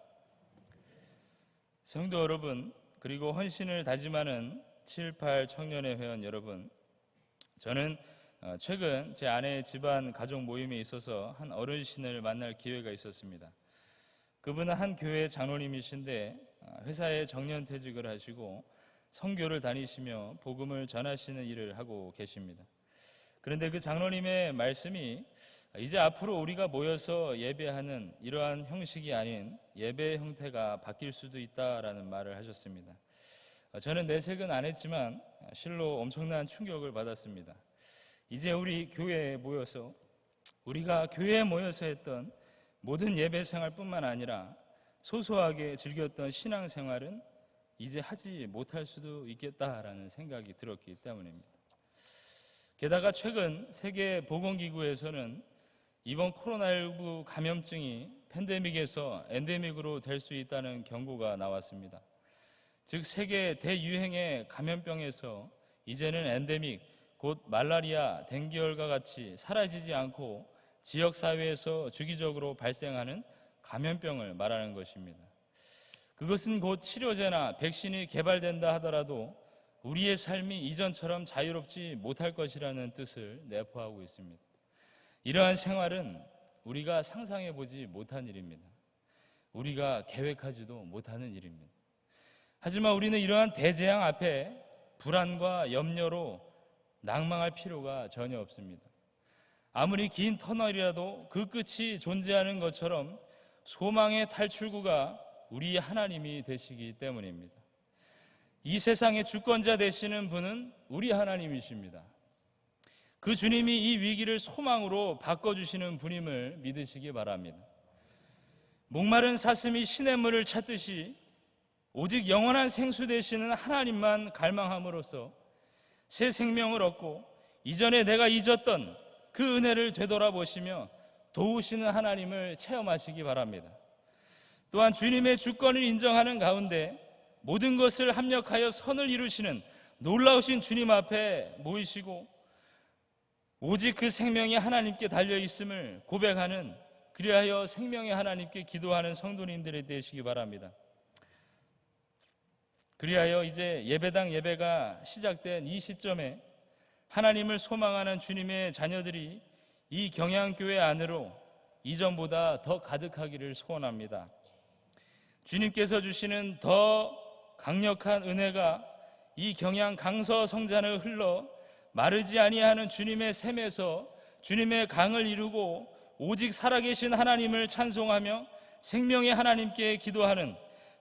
성도 여러분, 그리고 헌신을 다짐하는 7, 8 청년의 회원 여러분, 저는 최근 제 아내의 집안 가족 모임에 있어서 한 어르신을 만날 기회가 있었습니다. 그분은 한 교회 장로님이신데 회사에 정년퇴직을 하시고 선교를 다니시며 복음을 전하시는 일을 하고 계십니다. 그런데 그 장로님의 말씀이 이제 앞으로 우리가 모여서 예배하는 이러한 형식이 아닌 예배의 형태가 바뀔 수도 있다라는 말을 하셨습니다. 저는 내색은 안 했지만 실로 엄청난 충격을 받았습니다. 이제 우리 교회에 모여서 우리가 교회에 모여서 했던 모든 예배 생활뿐만 아니라 소소하게 즐겼던 신앙생활은 이제 하지 못할 수도 있겠다라는 생각이 들었기 때문입니다. 게다가 최근 세계보건기구에서는 이번 코로나19 감염증이 팬데믹에서 엔데믹으로 될 수 있다는 경고가 나왔습니다. 즉 세계 대유행의 감염병에서 이제는 엔데믹, 곧 말라리아, 댕기열과 같이 사라지지 않고 지역사회에서 주기적으로 발생하는 감염병을 말하는 것입니다. 그것은 곧 치료제나 백신이 개발된다 하더라도 우리의 삶이 이전처럼 자유롭지 못할 것이라는 뜻을 내포하고 있습니다. 이러한 생활은 우리가 상상해보지 못한 일입니다. 우리가 계획하지도 못하는 일입니다. 하지만 우리는 이러한 대재앙 앞에 불안과 염려로 낭망할 필요가 전혀 없습니다. 아무리 긴 터널이라도 그 끝이 존재하는 것처럼 소망의 탈출구가 우리 하나님이 되시기 때문입니다. 이 세상의 주권자 되시는 분은 우리 하나님이십니다. 그 주님이 이 위기를 소망으로 바꿔주시는 분임을 믿으시기 바랍니다. 목마른 사슴이 시냇물을 찾듯이 오직 영원한 생수 되시는 하나님만 갈망함으로써 새 생명을 얻고 이전에 내가 잊었던 그 은혜를 되돌아보시며 도우시는 하나님을 체험하시기 바랍니다. 또한 주님의 주권을 인정하는 가운데 모든 것을 합력하여 선을 이루시는 놀라우신 주님 앞에 모이시고 오직 그 생명이 하나님께 달려있음을 고백하는, 그리하여 생명의 하나님께 기도하는 성도님들이 되시기 바랍니다. 그리하여 이제 예배당 예배가 시작된 이 시점에 하나님을 소망하는 주님의 자녀들이 이 경양교회 안으로 이전보다 더 가득하기를 소원합니다. 주님께서 주시는 더 강력한 은혜가 이 경양 강서 성산을 흘러 마르지 아니하는 주님의 샘에서 주님의 강을 이루고 오직 살아계신 하나님을 찬송하며 생명의 하나님께 기도하는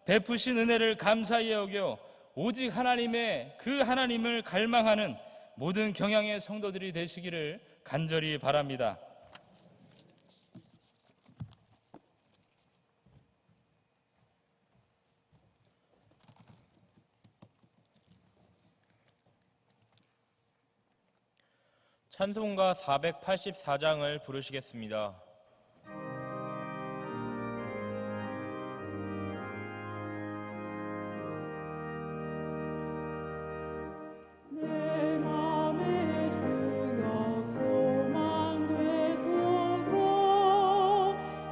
베푸신 은혜를 감사히 여겨 오직 하나님의 그 하나님을 갈망하는 모든 경향의 성도들이 되시기를 간절히 바랍니다. 찬송가 484장을 부르시겠습니다. 내 맘에 주여 소망되소서.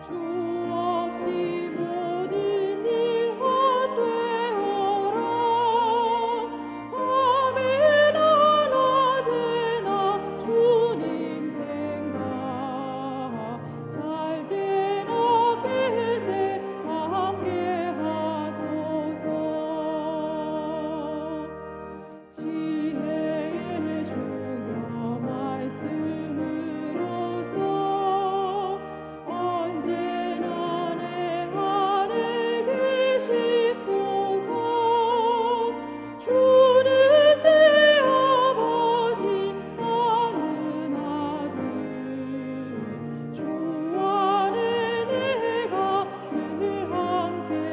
주 없이 모든 일 헛되어라. 밤이나 낮에나 주님 생각, 잘 때나 깰 때 함께 하소서. 지혜의 주여 말씀으로써 언제나 내 안에 계십소서. 주는 내 아버지 나는 아들. 주 안에 내가 늘 함께하네.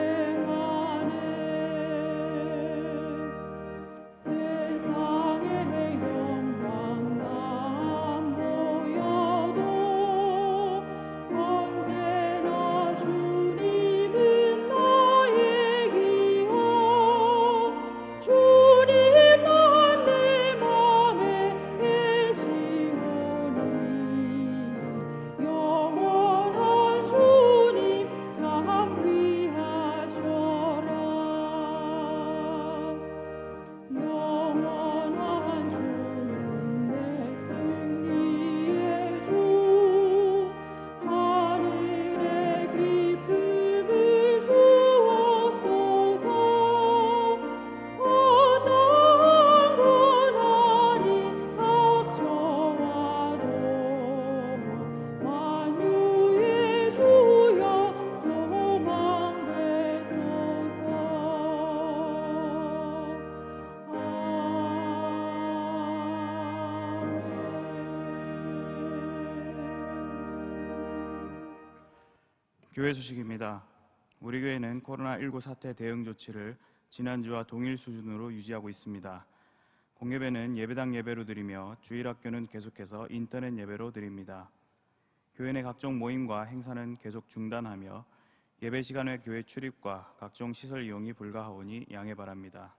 세상의 영광 다 안 보여도 언제나 주님은 나의 기여. 주님만 내 맘에 계시오니 영원한 주님 참 귀하셔라. 영원한 주는 내 승리의 주. 하늘의 기쁨을 주옵소서. 어떠한 고난이 닥쳐와도 만유의 주여 소망되소서. 교회 소식입니다. 우리 교회는 코로나19 사태 대응 조치를 지난주와 동일 수준으로 유지하고 있습니다. 공예배는 예배당 예배로 드리며 주일학교는 계속해서 인터넷 예배로 드립니다. 교회 내 각종 모임과 행사는 계속 중단하며 예배 시간 외 교회 출입과 각종 시설 이용이 불가하오니 양해 바랍니다.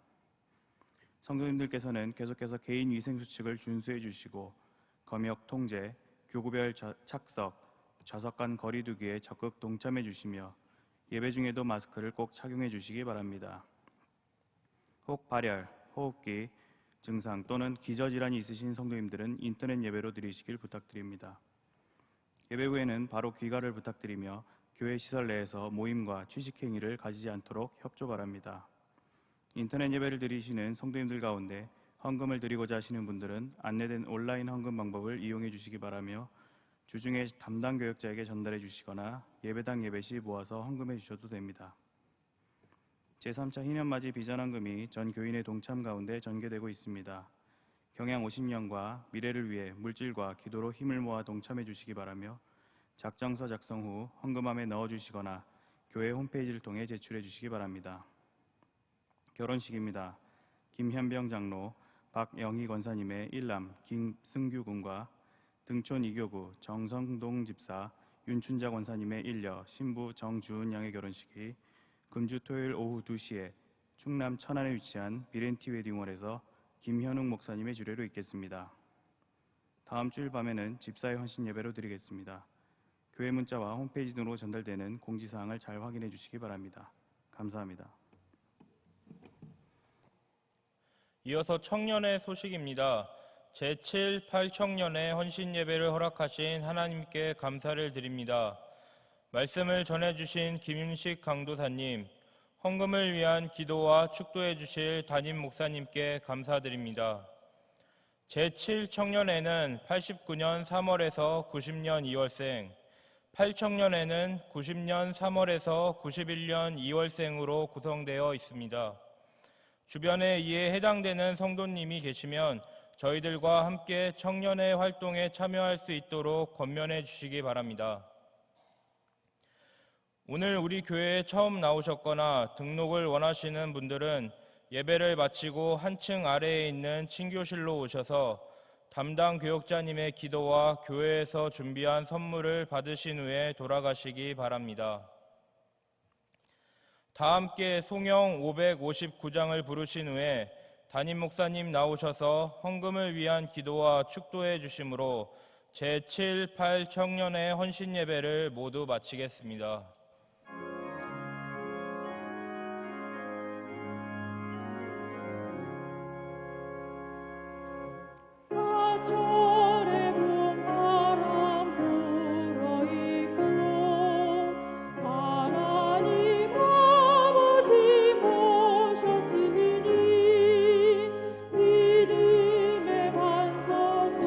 성도님들께서는 계속해서 개인 위생 수칙을 준수해 주시고 검역 통제, 교구별 착석, 좌석 간 거리 두기에 적극 동참해 주시며 예배 중에도 마스크를 꼭 착용해 주시기 바랍니다. 혹 발열, 호흡기 증상 또는 기저질환이 있으신 성도님들은 인터넷 예배로 드리시길 부탁드립니다. 예배 후에는 바로 귀가를 부탁드리며 교회 시설 내에서 모임과 취식 행위를 가지지 않도록 협조 바랍니다. 인터넷 예배를 드리시는 성도님들 가운데 헌금을 드리고자 하시는 분들은 안내된 온라인 헌금 방법을 이용해 주시기 바라며 주중에 담당 교역자에게 전달해 주시거나 예배당 예배 시 모아서 헌금해 주셔도 됩니다. 제3차 희년맞이 비전헌금이 전 교인의 동참 가운데 전개되고 있습니다. 경양 50년과 미래를 위해 물질과 기도로 힘을 모아 동참해 주시기 바라며 작정서 작성 후 헌금함에 넣어주시거나 교회 홈페이지를 통해 제출해 주시기 바랍니다. 결혼식입니다. 김현병 장로, 박영희 권사님의 일남 김승규 군과 등촌 2교구 정성동 집사, 윤춘자 권사님의 일녀 신부 정주은 양의 결혼식이 금주 토요일 오후 2시에 충남 천안에 위치한 비렌티 웨딩홀에서 김현웅 목사님의 주례로 있겠습니다. 다음 주일 밤에는 집사의 헌신 예배로 드리겠습니다. 교회 문자와 홈페이지 등으로 전달되는 공지사항을 잘 확인해 주시기 바랍니다. 감사합니다. 이어서 청년의 소식입니다. 제7, 8청년의 헌신 예배를 허락하신 하나님께 감사를 드립니다. 말씀을 전해주신 김윤식 강도사님, 헌금을 위한 기도와 축도해 주실 담임 목사님께 감사드립니다. 제7청년회는 89년 3월에서 90년 2월생, 8청년회는 90년 3월에서 91년 2월생으로 구성되어 있습니다. 주변에 이에 해당되는 성도님이 계시면 저희들과 함께 청년회 활동에 참여할 수 있도록 권면해 주시기 바랍니다. 오늘 우리 교회에 처음 나오셨거나 등록을 원하시는 분들은 예배를 마치고 한층 아래에 있는 친교실로 오셔서 담당 교역자님의 기도와 교회에서 준비한 선물을 받으신 후에 돌아가시기 바랍니다. 다 함께 송영 559장을 부르신 후에 담임 목사님 나오셔서 헌금을 위한 기도와 축도해 주심으로 제7, 8 청년회 헌신 예배를 모두 마치겠습니다. 사절의 봄바람 불어있고 하나님 아버지 모셨으니 믿음의 반석도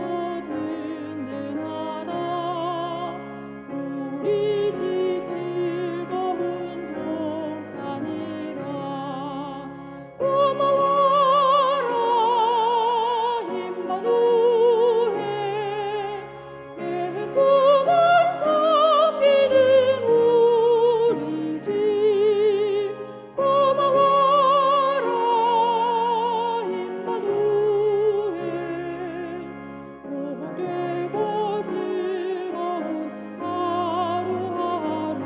든든하다. 우리 집 즐거운 동산이라. 고마워라 임마누엘. 예수만 섬기는 우리 집. 고마워라 임마누엘. 복되고 즐거운 하루하루.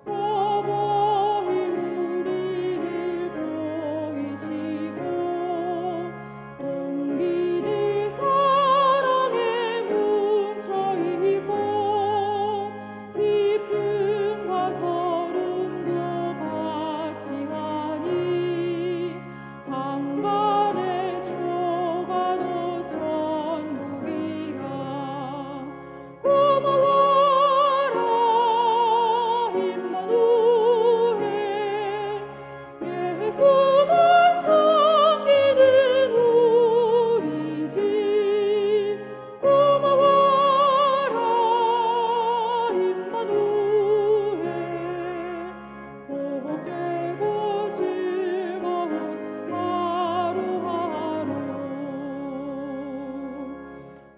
어버이 우리를 보이시고 동기들 사랑에 뭉쳐있고 기쁨과 서름도 같이 하니 한간의 초가도 천국이라. 고마워라 임마누엘. 예수만 섬기는 우리 집. 고마워라 임마누엘. 복되고 즐거운 하루하루.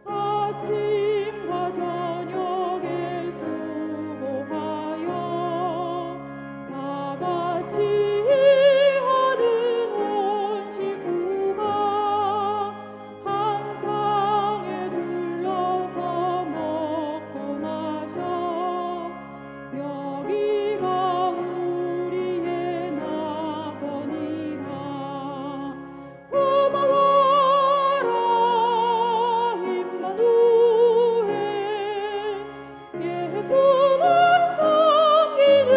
아침과 저녁에 수고하여 다 같이 하는 온 식구가 한 상에 둘러서 먹고 마셔. 여기가 우리의 낙원이라. 고마워라 임마누엘. 예수만 섬기는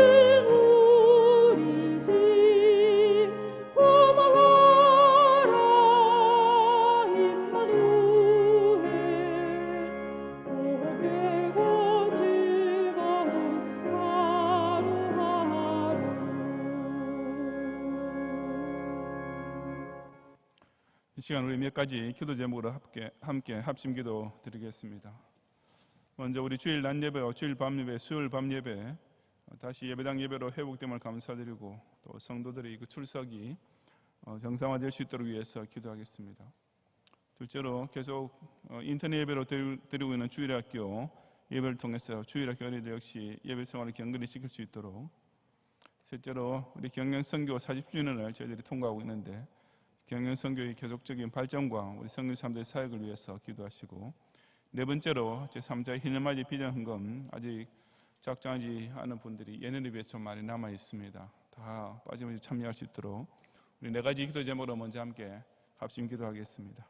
우리 집. 고마워라 임마누엘. 복되고 즐거운 하루하루. 이 시간 우리 몇 가지 기도 제목으로 함께 합심 기도 드리겠습니다. 먼저 우리 주일 낮 예배와 주일 밤 예배, 수요일 밤 예배 다시 예배당 예배로 회복됨을 감사드리고 또 성도들의 그 출석이 정상화될 수 있도록 위해서 기도하겠습니다. 둘째로 계속 인터넷 예배로 드리고 있는 주일학교 예배를 통해서 주일학교 어린이들 역시 예배 생활을 경건히 시킬 수 있도록. 셋째로 우리 경영선교 40주년을 저희들이 통과하고 있는데 경영선교의 계속적인 발전과 우리 성교사람들의 사역을 위해서 기도하시고. 네 번째로 제3자 희년맞이 비전 헌금 아직 작정하지 않은 분들이 예년에 비해 좀 많이 남아 있습니다. 다 빠짐없이 참여할 수 있도록 우리 네 가지 기도 제목으로 먼저 함께 합심 기도하겠습니다.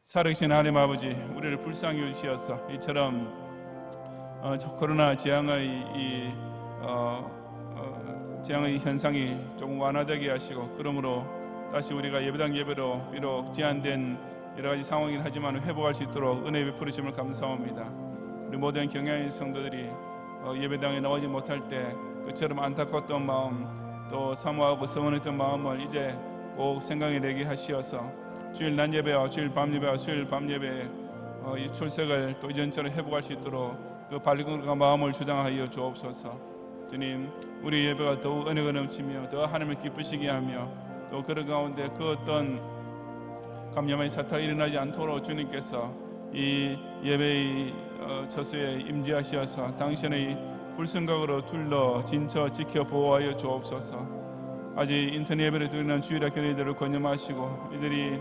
살아계신 하나님 아버지, 우리를 불쌍히 여주시어서 이처럼 코로나 재앙의 재앙의 현상이 조금 완화되게 하시고, 그러므로 다시 우리가 예배당 예배로 비록 제한된 여러 가지 상황이긴 하지만 회복할 수 있도록 은혜 베풀으심을 감사합니다. 우리 모든 경향의 성도들이 예배당에 나오지 못할 때 그처럼 안타까웠던 마음, 또 사모하고 서운했던 마음을 이제 꼭 생각해내게 하시어서 주일 낮 예배와 주일 밤 예배와 수요일 밤 예배에 이 출석을 또 이전처럼 회복할 수 있도록 그 발걸음과 마음을 주장하여 주옵소서. 주님, 우리 예배가 더욱 은혜가 넘치며 더 하나님을 기쁘시게 하며 또 그런 가운데 그 어떤 감염의 사태가 일어나지 않도록 주님께서 이 예배의 처소에 임재하시어서 당신의 불순각으로 둘러 진처 지켜 보호하여 주옵소서. 아직 인터넷 예배를 드리는 주일학 교회들을 권념하시고 이들이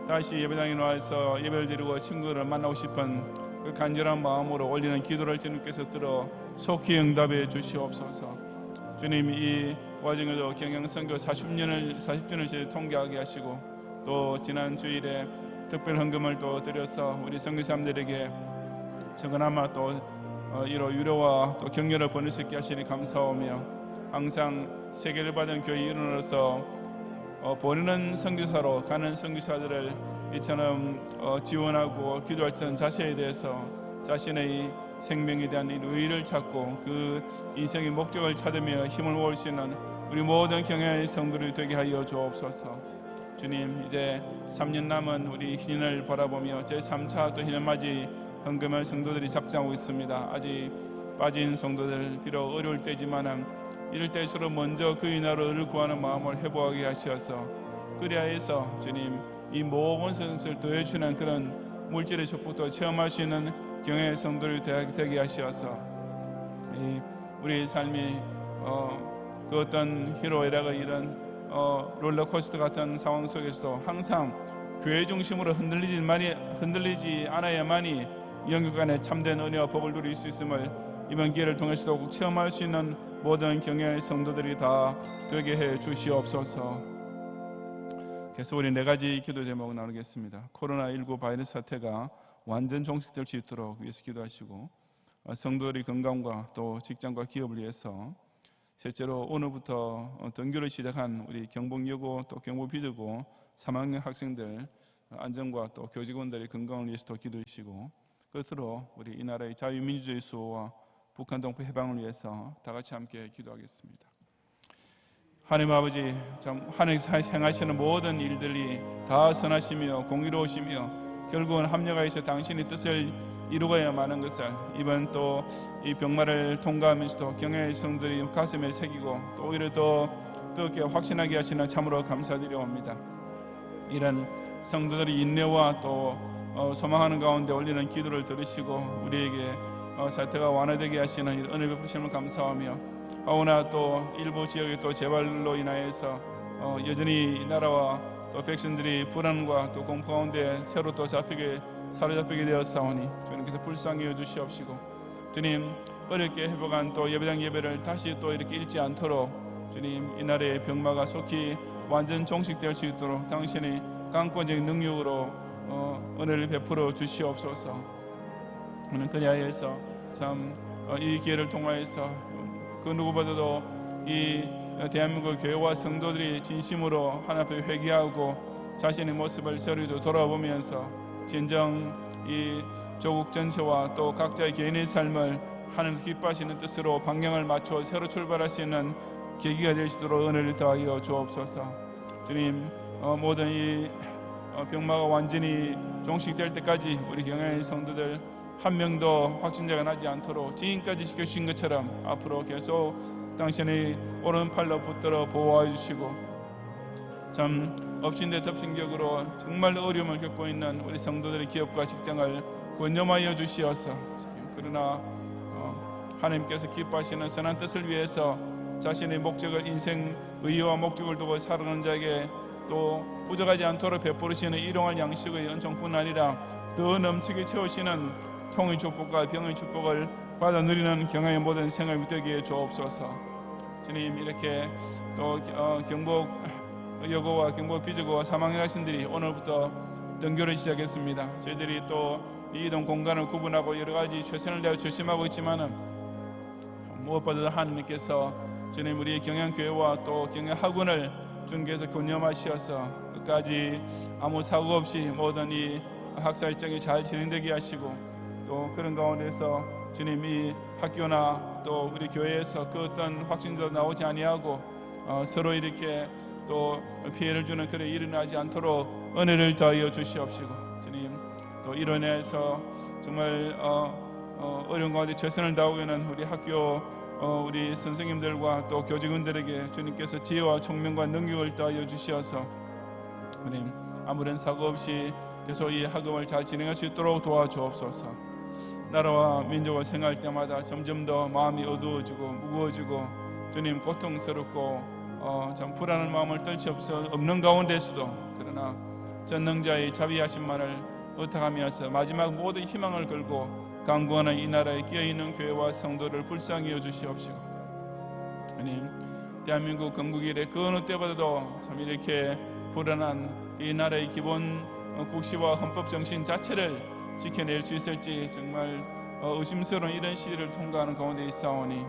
다시 예배당에 나와서 예배를 드리고 친구를 만나고 싶은 그 간절한 마음으로 올리는 기도를 주님께서 들어 속히 응답해 주시옵소서. 주님, 이 와중에도 경영선교 40주년을 통과하게 하시고 또 지난 주일에 특별 헌금을 또 드려서 우리 선교사님들에게 적어나마 또 이로 위로와 또 격려를 보낼 수 있게 하시니 감사하며 항상 세계를 받은 교회 일원으로서 보내는 선교사로 가는 선교사들을 이처럼 지원하고 기도할 수 있는 자세에 대해서 자신의 생명에 대한 의의를 찾고 그 인생의 목적을 찾으며 힘을 모을 수 있는 우리 모든 경영의 성도들이 되게 하여 주옵소서. 주님, 이제 3년 남은 우리 희년을 바라보며 제3차 또 희년맞이 헌금을 성도들이 작정하고 있습니다. 아직 빠진 성도들 비록 어려울 때지만 이럴 때일수록 먼저 그의 나라를 구하는 마음을 회복하게 하셔서 그리하여서 주님, 이 모든 것을 더해주는 그런 물질의 축복도 체험할 수 있는 경외의 성도들이 되게 하셔서 우리 삶이 그 어떤 희로애락의 이런 롤러코스터 같은 상황 속에서도 항상 교회 중심으로 흔들리지 않아야만이 영육 간의 참된 은혜와 복을 누릴 수 있음을 이번 기회를 통해서도 꼭 체험할 수 있는 모든 경외의 성도들이 다 되게 해 주시옵소서. 그래서 우리 4가지 기도 제목을 나누겠습니다. 코로나19 바이러스 사태가 완전 종식될 수 있도록 위해서 기도하시고, 성도들의 건강과 또 직장과 기업을 위해서, 실제로 오늘부터 등교를 시작한 우리 경북여고 또 경북비저고 3학년 학생들 안전과 또 교직원들의 건강을 위해서도 기도해 주시고, 끝으로 우리 이 나라의 자유민주주의 수호와 북한 동포 해방을 위해서 다 같이 함께 기도하겠습니다. 하나님 아버지, 참 하나님께서 행하시는 모든 일들이 다 선하시며 공의로우시며 결국은 합력하여서 당신의 뜻을 이루어야 하는 것을 이번 또 이 병마를 통과하면서도 경외의 성들이 가슴에 새기고 또 오히려 더 뜨겁게 확신하게 하시는 참으로 감사드려옵니다. 이런 성도들의 인내와 또 소망하는 가운데 올리는 기도를 들으시고 우리에게 사태가 완화되게 하시는 이런 은혜 베푸심을 감사하며, 아우나 또 일부 지역의 또 재발로 인하여서 여전히 이 나라와 또 백성들이 불안과 또 공포 가운데 새로 또 사로잡히게 되었사오니 주님께서 불쌍히 여주시옵시고, 주님 어렵게 회복한 또 예배당 예배를 다시 또 이렇게 잃지 않도록 주님 이 나라의 병마가 속히 완전 종식될 수 있도록 당신의 강권적인 능력으로 은혜를 베풀어 주시옵소서. 오늘 그리하여서 참 이 기회를 통하여서 그 누구보다도 이 대한민국 교회와 성도들이 진심으로 하나님 앞에 회개하고 자신의 모습을 새로 돌아보면서 진정 이 조국 전체와 또 각자의 개인의 삶을 하나님께서 기뻐하시는 뜻으로 방향을 맞춰 새로 출발할 수 있는 계기가 될 수 있도록 은혜를 더하여 주옵소서. 주님, 모든 이 병마가 완전히 종식될 때까지 우리 경외의 성도들 한 명도 확진자가 나지 않도록 지금까지 지켜주신 것처럼 앞으로 계속 당신의 오른팔로 붙들어 보호해 주시고, 참 엎친데 덮친격으로 정말 어려움을 겪고 있는 우리 성도들의 기업과 직장을 권념하여 주시어서, 그러나 하나님께서 기뻐하시는 선한 뜻을 위해서 자신의 목적을 인생 의의와 목적을 두고 살아가는 자에게 또 부족하지 않도록 베푸시는 일용할 양식의 은총뿐 아니라 더 넘치게 채우시는 통의 축복과 병의 축복을 받아 누리는 경영의 모든 생활이 되게 해 주옵소서. 주님, 이렇게 또 경북 여고와 경북 비저고 3학년 학생들이 오늘부터 등교를 시작했습니다. 저희들이 또 이동 공간을 구분하고 여러 가지 최선을 다해 조심하고 있지만은 무엇보다도 하나님께서 주님 우리 경영교회와 또 경영학원을 주님께서 권념하시어서 끝까지 아무 사고 없이 모든 이 학사 일정이 잘 진행되게 하시고, 또 그런 가운데서 주님 이 학교나 또 우리 교회에서 그 어떤 확진자 나오지 아니하고 서로 이렇게 또 피해를 주는 그런 일이 일어나지 않도록 은혜를 더하여 주시옵시고, 주님 또 또 이로 인해서 정말 어려운 가운데 최선을 다하고 있는 우리 학교 우리 선생님들과 또 교직원들에게 주님께서 지혜와 총명과 능력을 더하여 주시어서 주님 아무런 사고 없이 계속 이 학업을 잘 진행할 수 있도록 도와주옵소서. 나라와 민족을 생각할 때마다 점점 더 마음이 어두워지고 무거워지고 주님 고통스럽고 참 불안한 마음을 떨치 없는 가운데서도 그러나 전능자의 자비하심만을 의탁하면서 마지막 모든 희망을 걸고 강구하는 이 나라에 끼어있는 교회와 성도를 불쌍히 여주시옵시고 주님 대한민국 건국일에 그 어느 때보다도 참 이렇게 불안한 이 나라의 기본 국시와 헌법 정신 자체를 지켜낼 수 있을지 정말 의심스러운 이런 시기를 통과하는 가운데 있사오니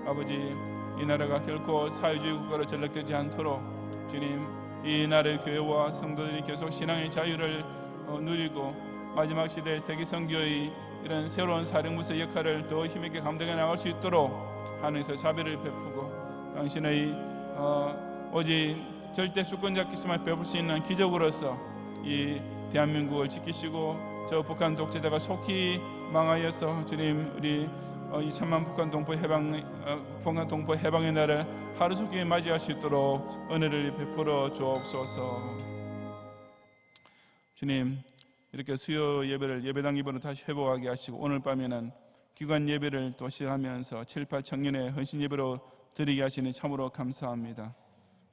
아버지 이 나라가 결코 사회주의 국가로 전락되지 않도록 주님 이 나라의 교회와 성도들이 계속 신앙의 자유를 누리고 마지막 시대의 세계 선교의 이런 새로운 사령부의 역할을 더 힘있게 감당해 나갈 수 있도록 하늘에서 자비를 베푸고 당신의 오직 절대 주권자께서만 베풀 수 있는 기적으로서 이 대한민국을 지키시고 저 북한 독재자가 속히 망하여서 주님 우리 2천만 북한 동포 해방의 날을 하루속히 맞이할 수 있도록 은혜를 베풀어 주옵소서. 주님 이렇게 수요 예배를 예배당 예배로 다시 회복하게 하시고 오늘 밤에는 기관 예배를 또 시작하면서 7, 8 청년의 헌신 예배로 드리게 하시니 참으로 감사합니다.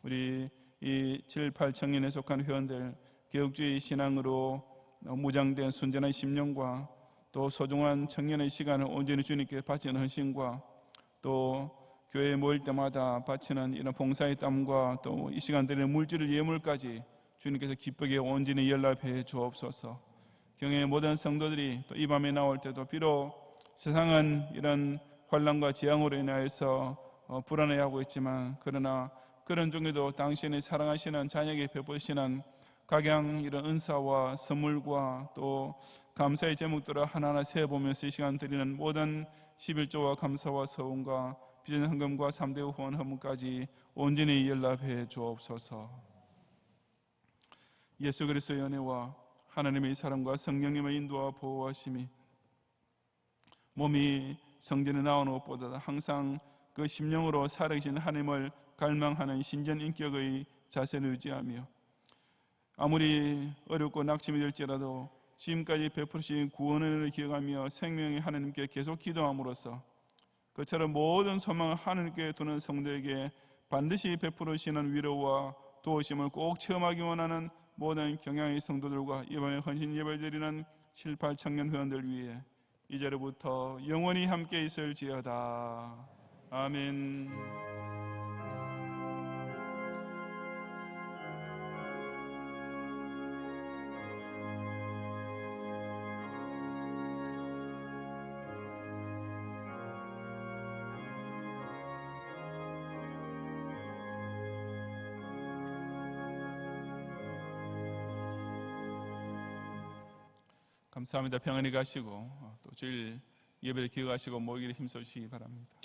우리 이 7, 8 청년에 속한 회원들 개혁주의 신앙으로 무장된 순전한 심령과 또 소중한 청년의 시간을 온전히 주님께 바치는 헌신과 또 교회에 모일 때마다 바치는 이런 봉사의 땀과 또 이 시간 드리는 물질을 예물까지 주님께서 기쁘게 온전히 연락해 주옵소서. 경외의 모든 성도들이 또 이 밤에 나올 때도 비록 세상은 이런 환난과 재앙으로 인하여서 불안해하고 있지만 그러나 그런 중에도 당신의 사랑하시는 자녀에게 베푸시는 각양 이런 은사와 선물과 또 감사의 제목들을 하나하나 세어보면서 이 시간 드리는 모든 11조와 감사와 서운과 비전 헌금과 3대 후원 헌금까지 온전히 연락해 주옵소서. 예수 그리스도의 은혜와 하나님의 사랑과 성령님의 인도와 보호하심이 몸이 성전에 나오는 것보다 항상 그 심령으로 살아계신 하나님을 갈망하는 신전 인격의 자세를 유지하며 아무리 어렵고 낙심이 될지라도 지금까지 베푸신 구원을 기억하며 생명의 하나님께 계속 기도함으로써 그처럼 모든 소망을 하나님께 두는 성도에게 반드시 베푸시는 위로와 도우심을 꼭 체험하기 원하는 모든 경향의 성도들과 이번에 헌신 예배를 드리는 7, 8 청년 회원들 위해 이제로부터 영원히 함께 있을지어다. 아멘. 감사합니다. 평안히 가시고 또 주일 예배를 기억하시고 모이기를 힘써주시기 바랍니다.